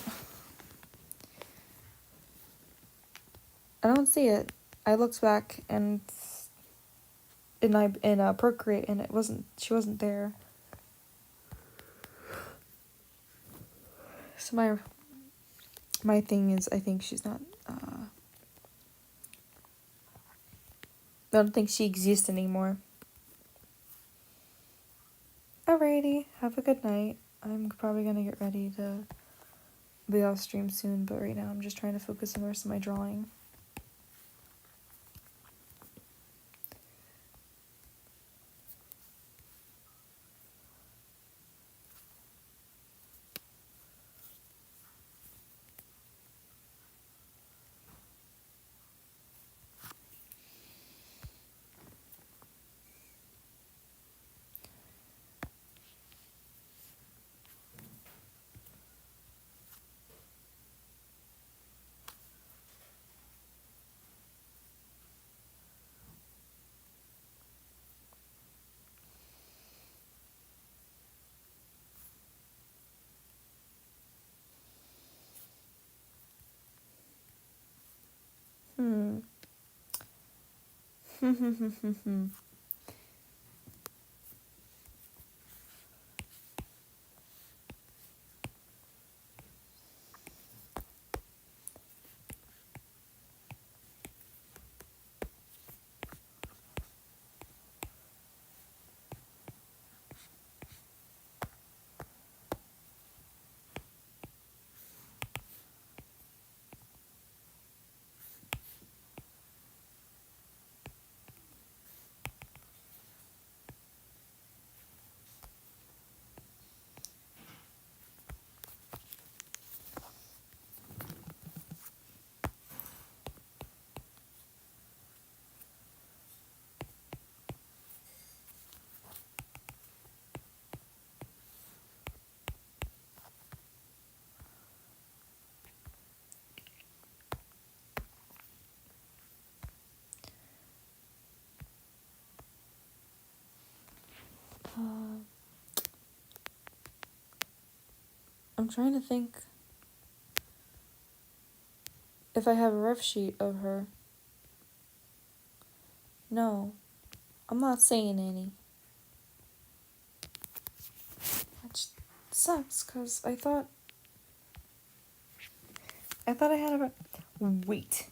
see it. I looked back and in Procreate, and she wasn't there. So my thing is, I think she's not. I don't think she exists anymore. Alrighty, have a good night. I'm probably gonna get ready to be off stream soon, but right now I'm just trying to focus on the rest of my drawing. I'm trying to think if I have a ref sheet of her. No, I'm not saying any. Which sucks, because I thought I had a... Wait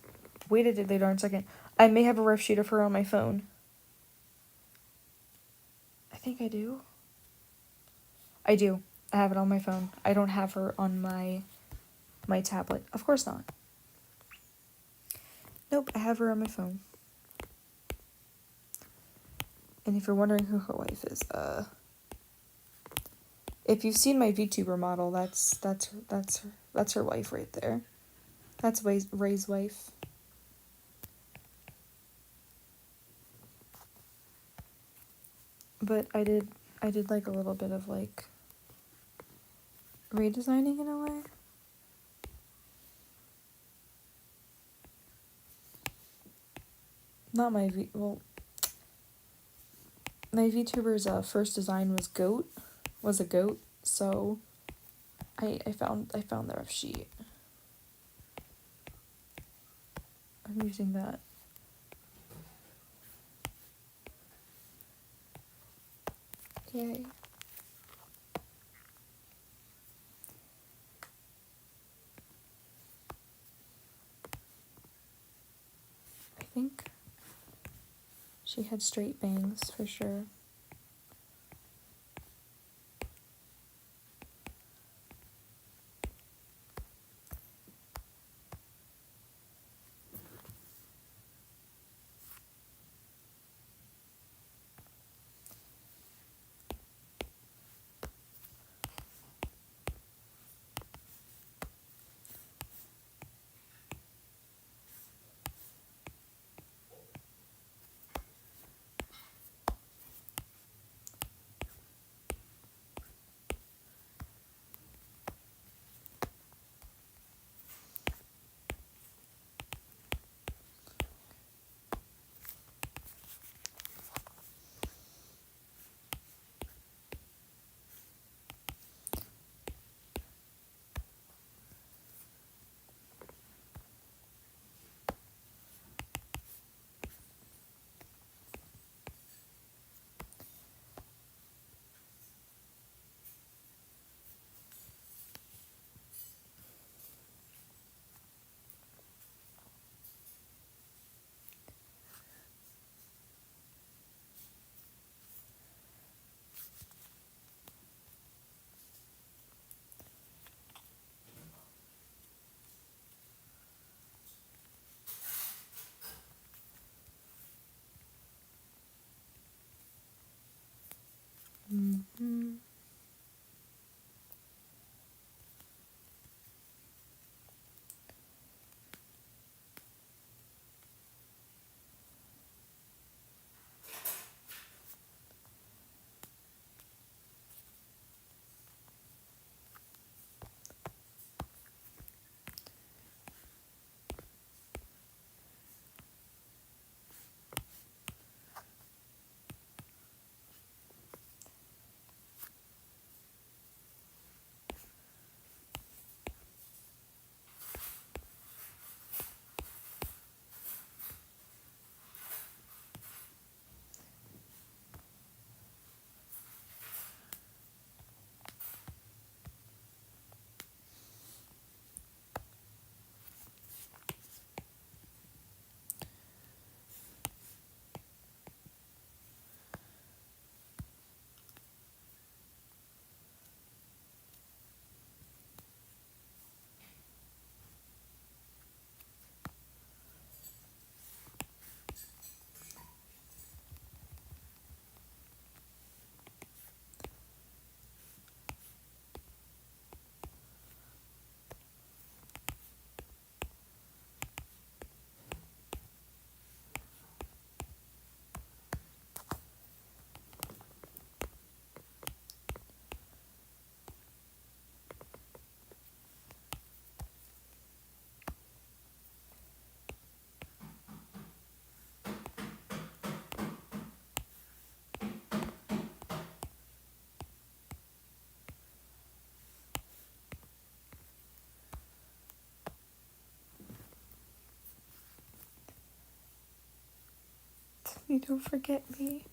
a diddly darn second. I may have a ref sheet of her on my phone. I think I do. I do. I have it on my phone. I don't have her on my tablet. Of course not. Nope, I have her on my phone. And if you're wondering who her wife is, if you've seen my VTuber model, that's her wife right there. That's Ray's wife. But I did like a little bit of like redesigning in a way. Not my my VTuber's first design was a goat, so I found the rough sheet. I'm using that. Yay. I think she had straight bangs for sure. You don't forget me.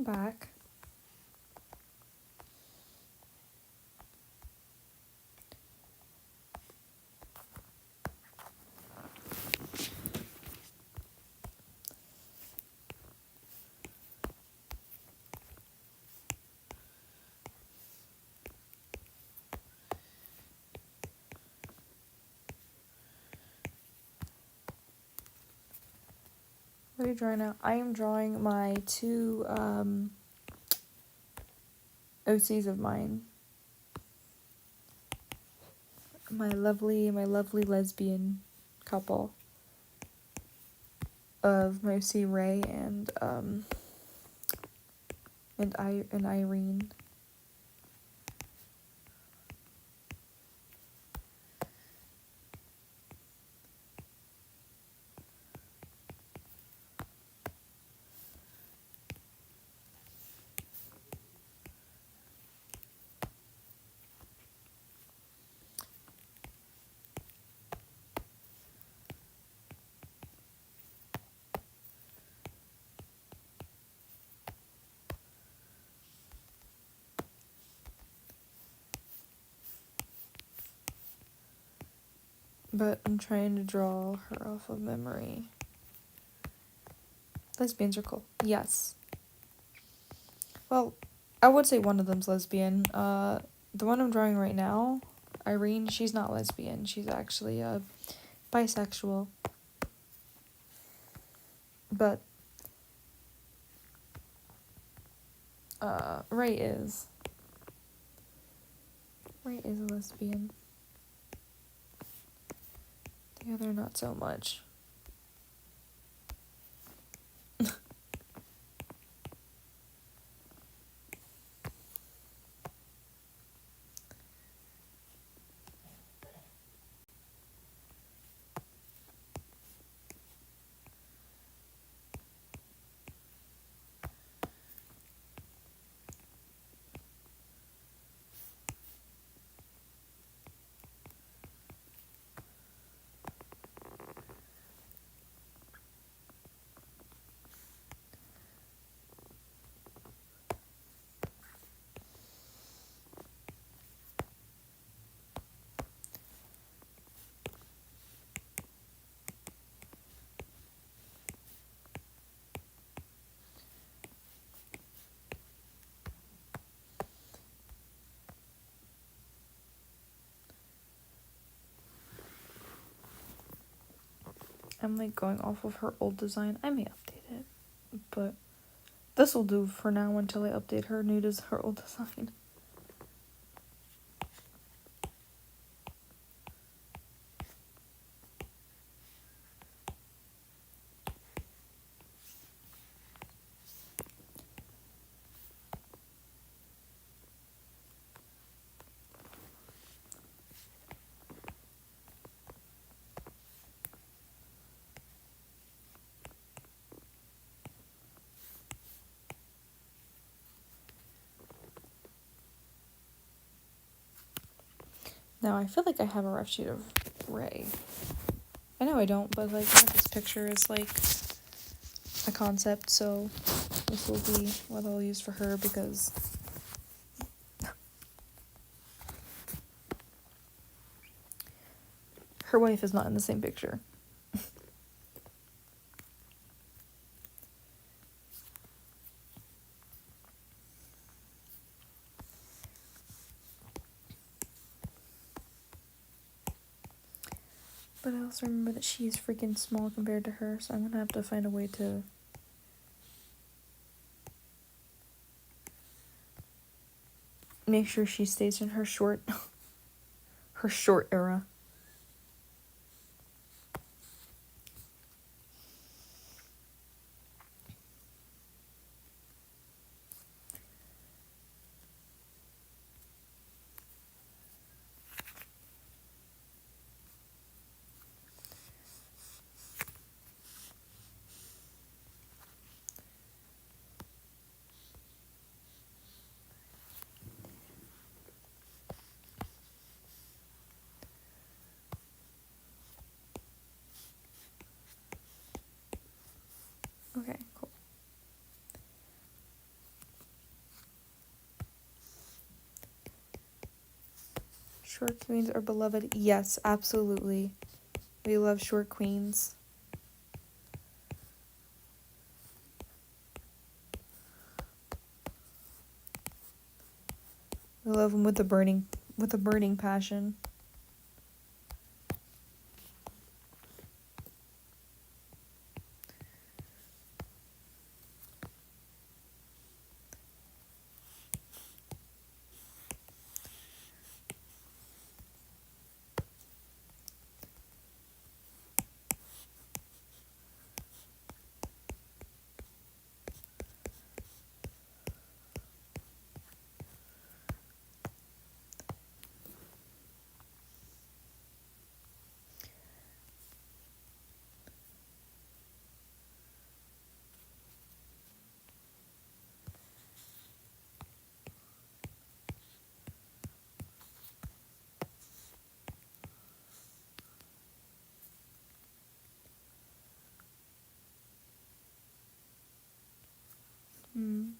I'm back. What are you drawing now? I am drawing my two OCs of mine. My lovely lesbian couple of my OC Ray and Irene. But I'm trying to draw her off of memory. Lesbians are cool. Yes. Well, I would say one of them's lesbian. The one I'm drawing right now, Irene, she's not lesbian. She's actually bisexual. But Ray is. Ray is a lesbian. The other not so much. I'm like going off of her old design. I may update it, but this will do for now until I update her her old design. Now I feel like I have a rough sheet of Ray. I know I don't, but like this picture is like a concept, so this will be what I'll use for her because her wife is not in the same picture. But I also remember that she is freaking small compared to her, so I'm gonna have to find a way to make sure she stays in her short era. Okay, cool. Short queens are beloved. Yes, absolutely. We love short queens. We love them with a burning passion. Mm.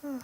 Ugh.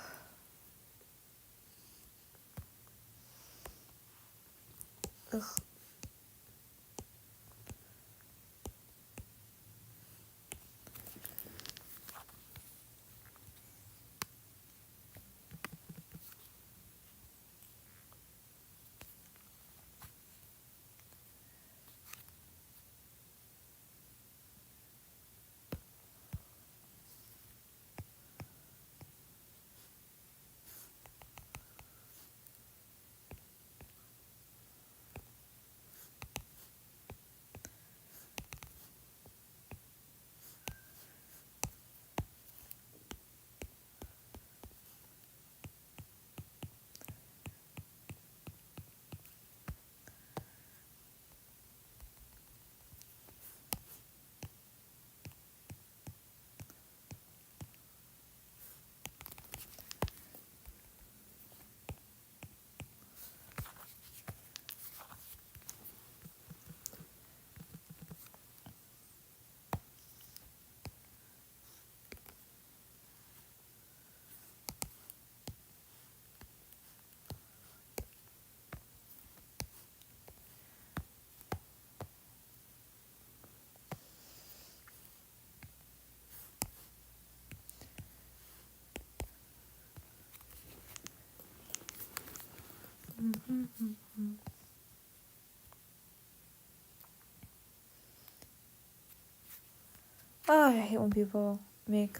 Oh, I hate when people make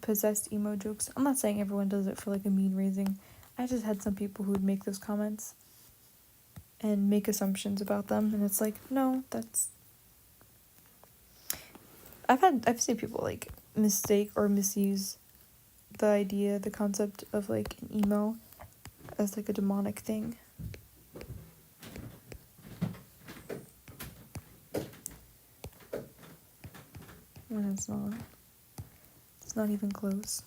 possessed emo jokes. I'm not saying everyone does it for like a mean raising. I just had some people who would make those comments and make assumptions about them, and it's like, no, that's. I've seen people like mistake or misuse the concept of like an emo as like a demonic thing. When it's not. It's not even close.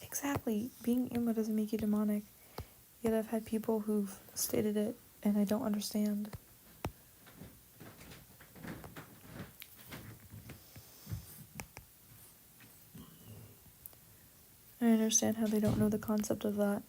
Exactly. Being emo doesn't make you demonic. Yet I've had people who've stated it, and I don't understand. I understand how they don't know the concept of that.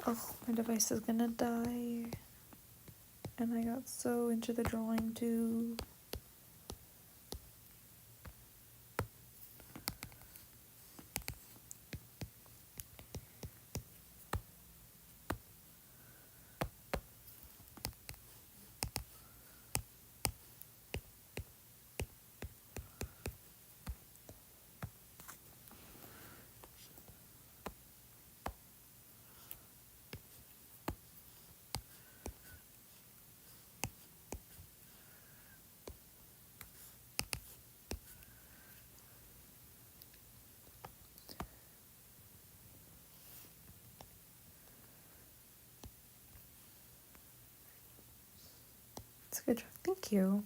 Oh, my device is gonna die. And I got so into the drawing too. It's a good job. Thank you.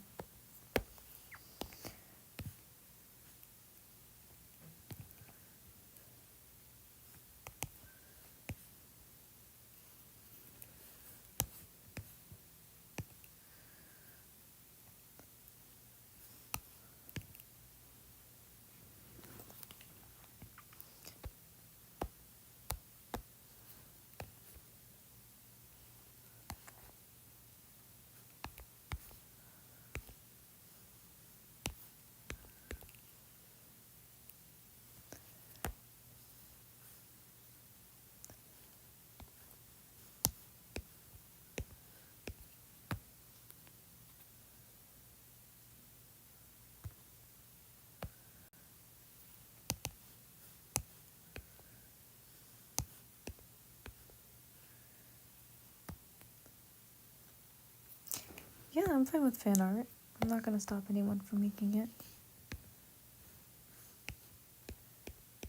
Yeah, I'm fine with fan art. I'm not gonna stop anyone from making it.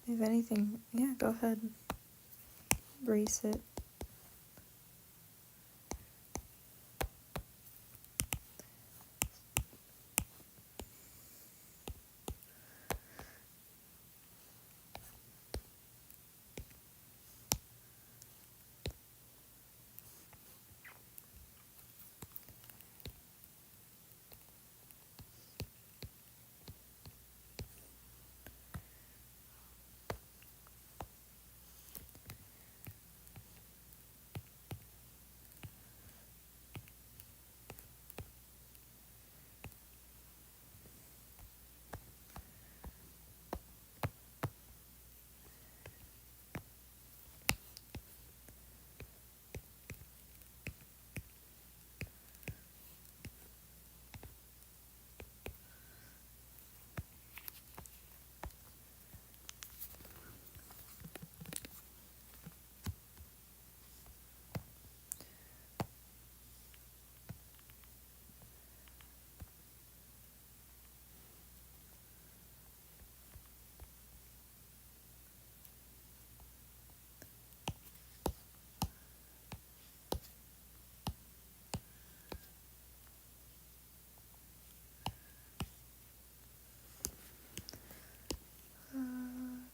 If anything, yeah, go ahead. Embrace it.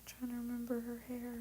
Trying to remember her hair.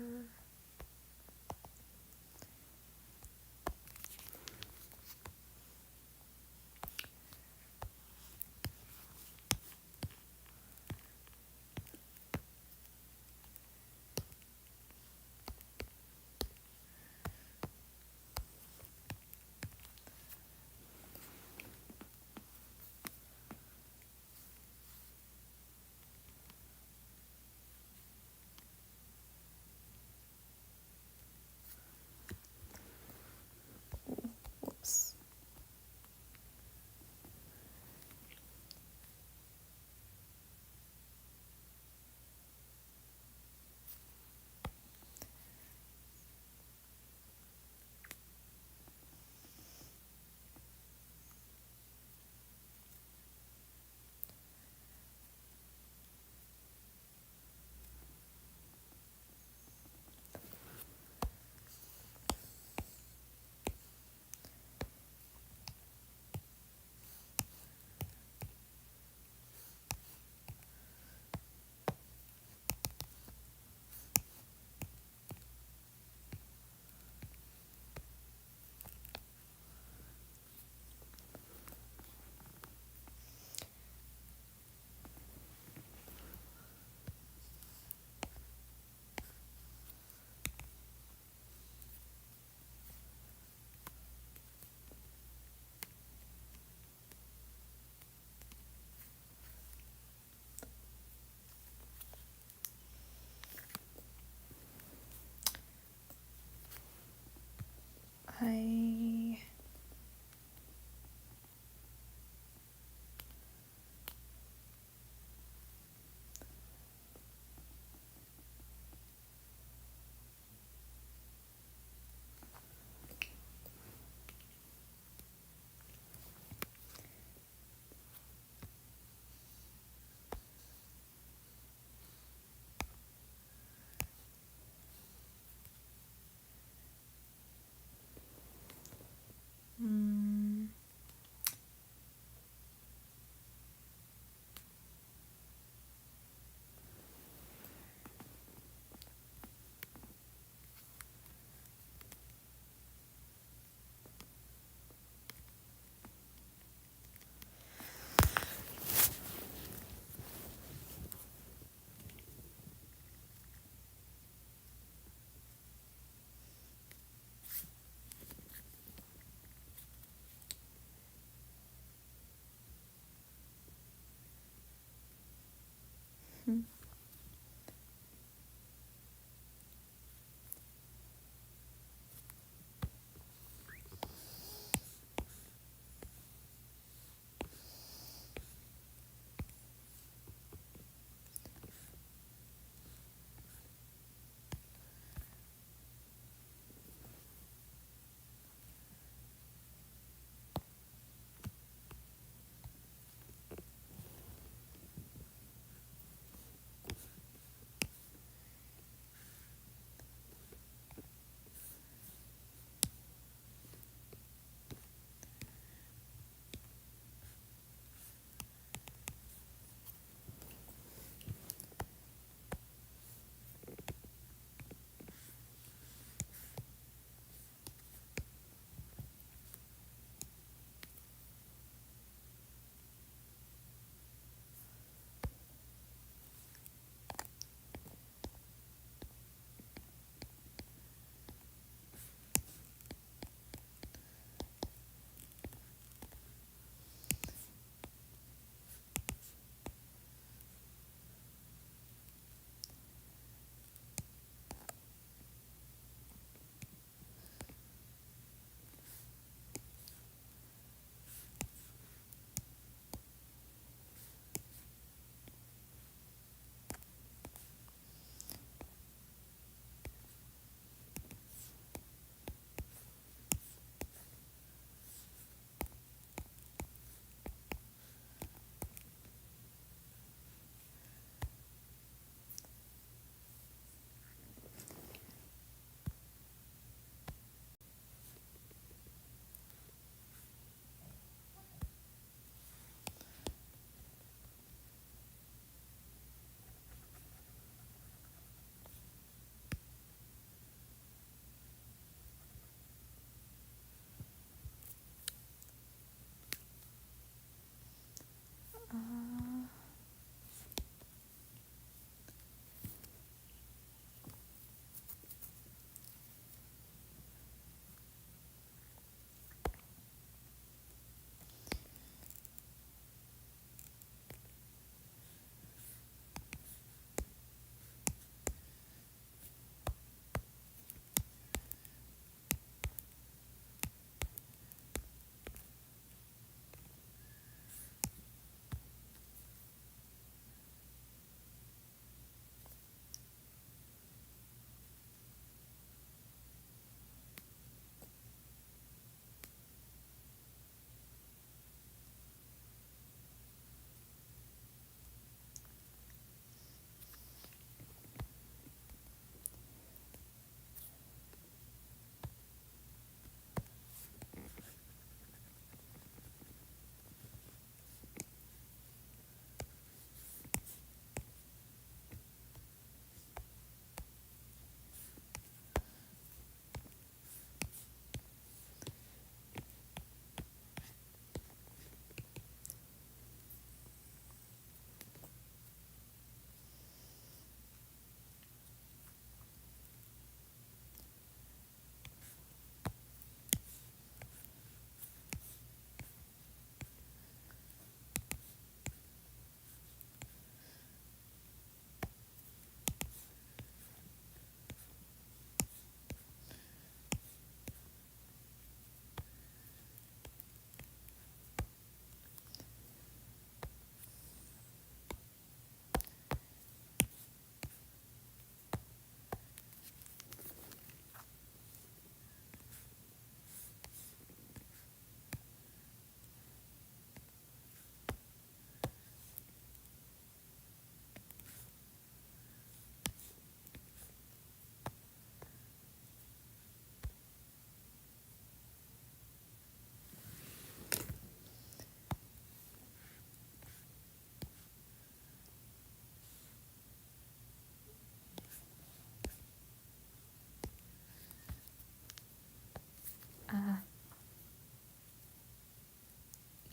I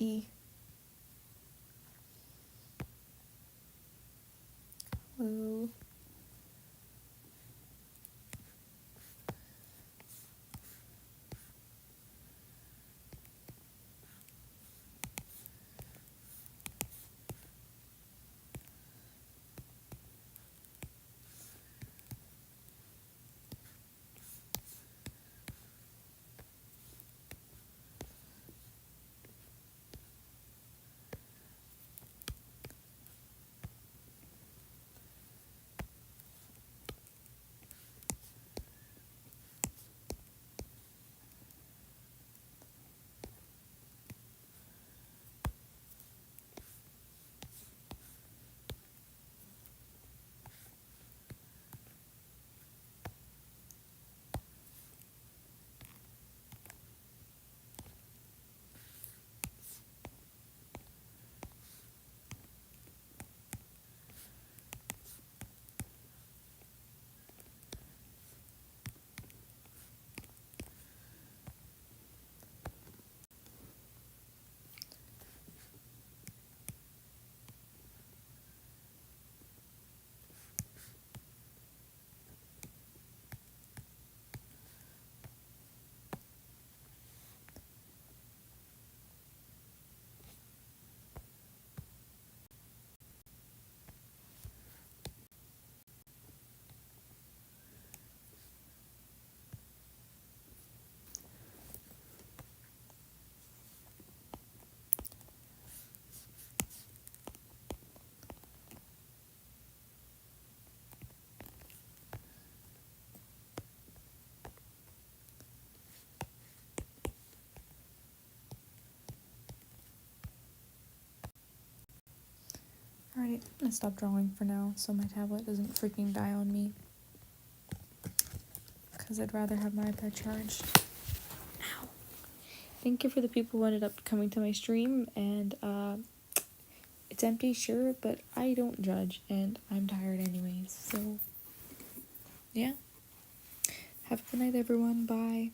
E. Hello. Alright, I'm gonna stop drawing for now so my tablet doesn't freaking die on me. Because I'd rather have my iPad charged. Ow. Thank you for the people who ended up coming to my stream, and it's empty, sure, but I don't judge, and I'm tired anyways, so yeah. Have a good night, everyone. Bye.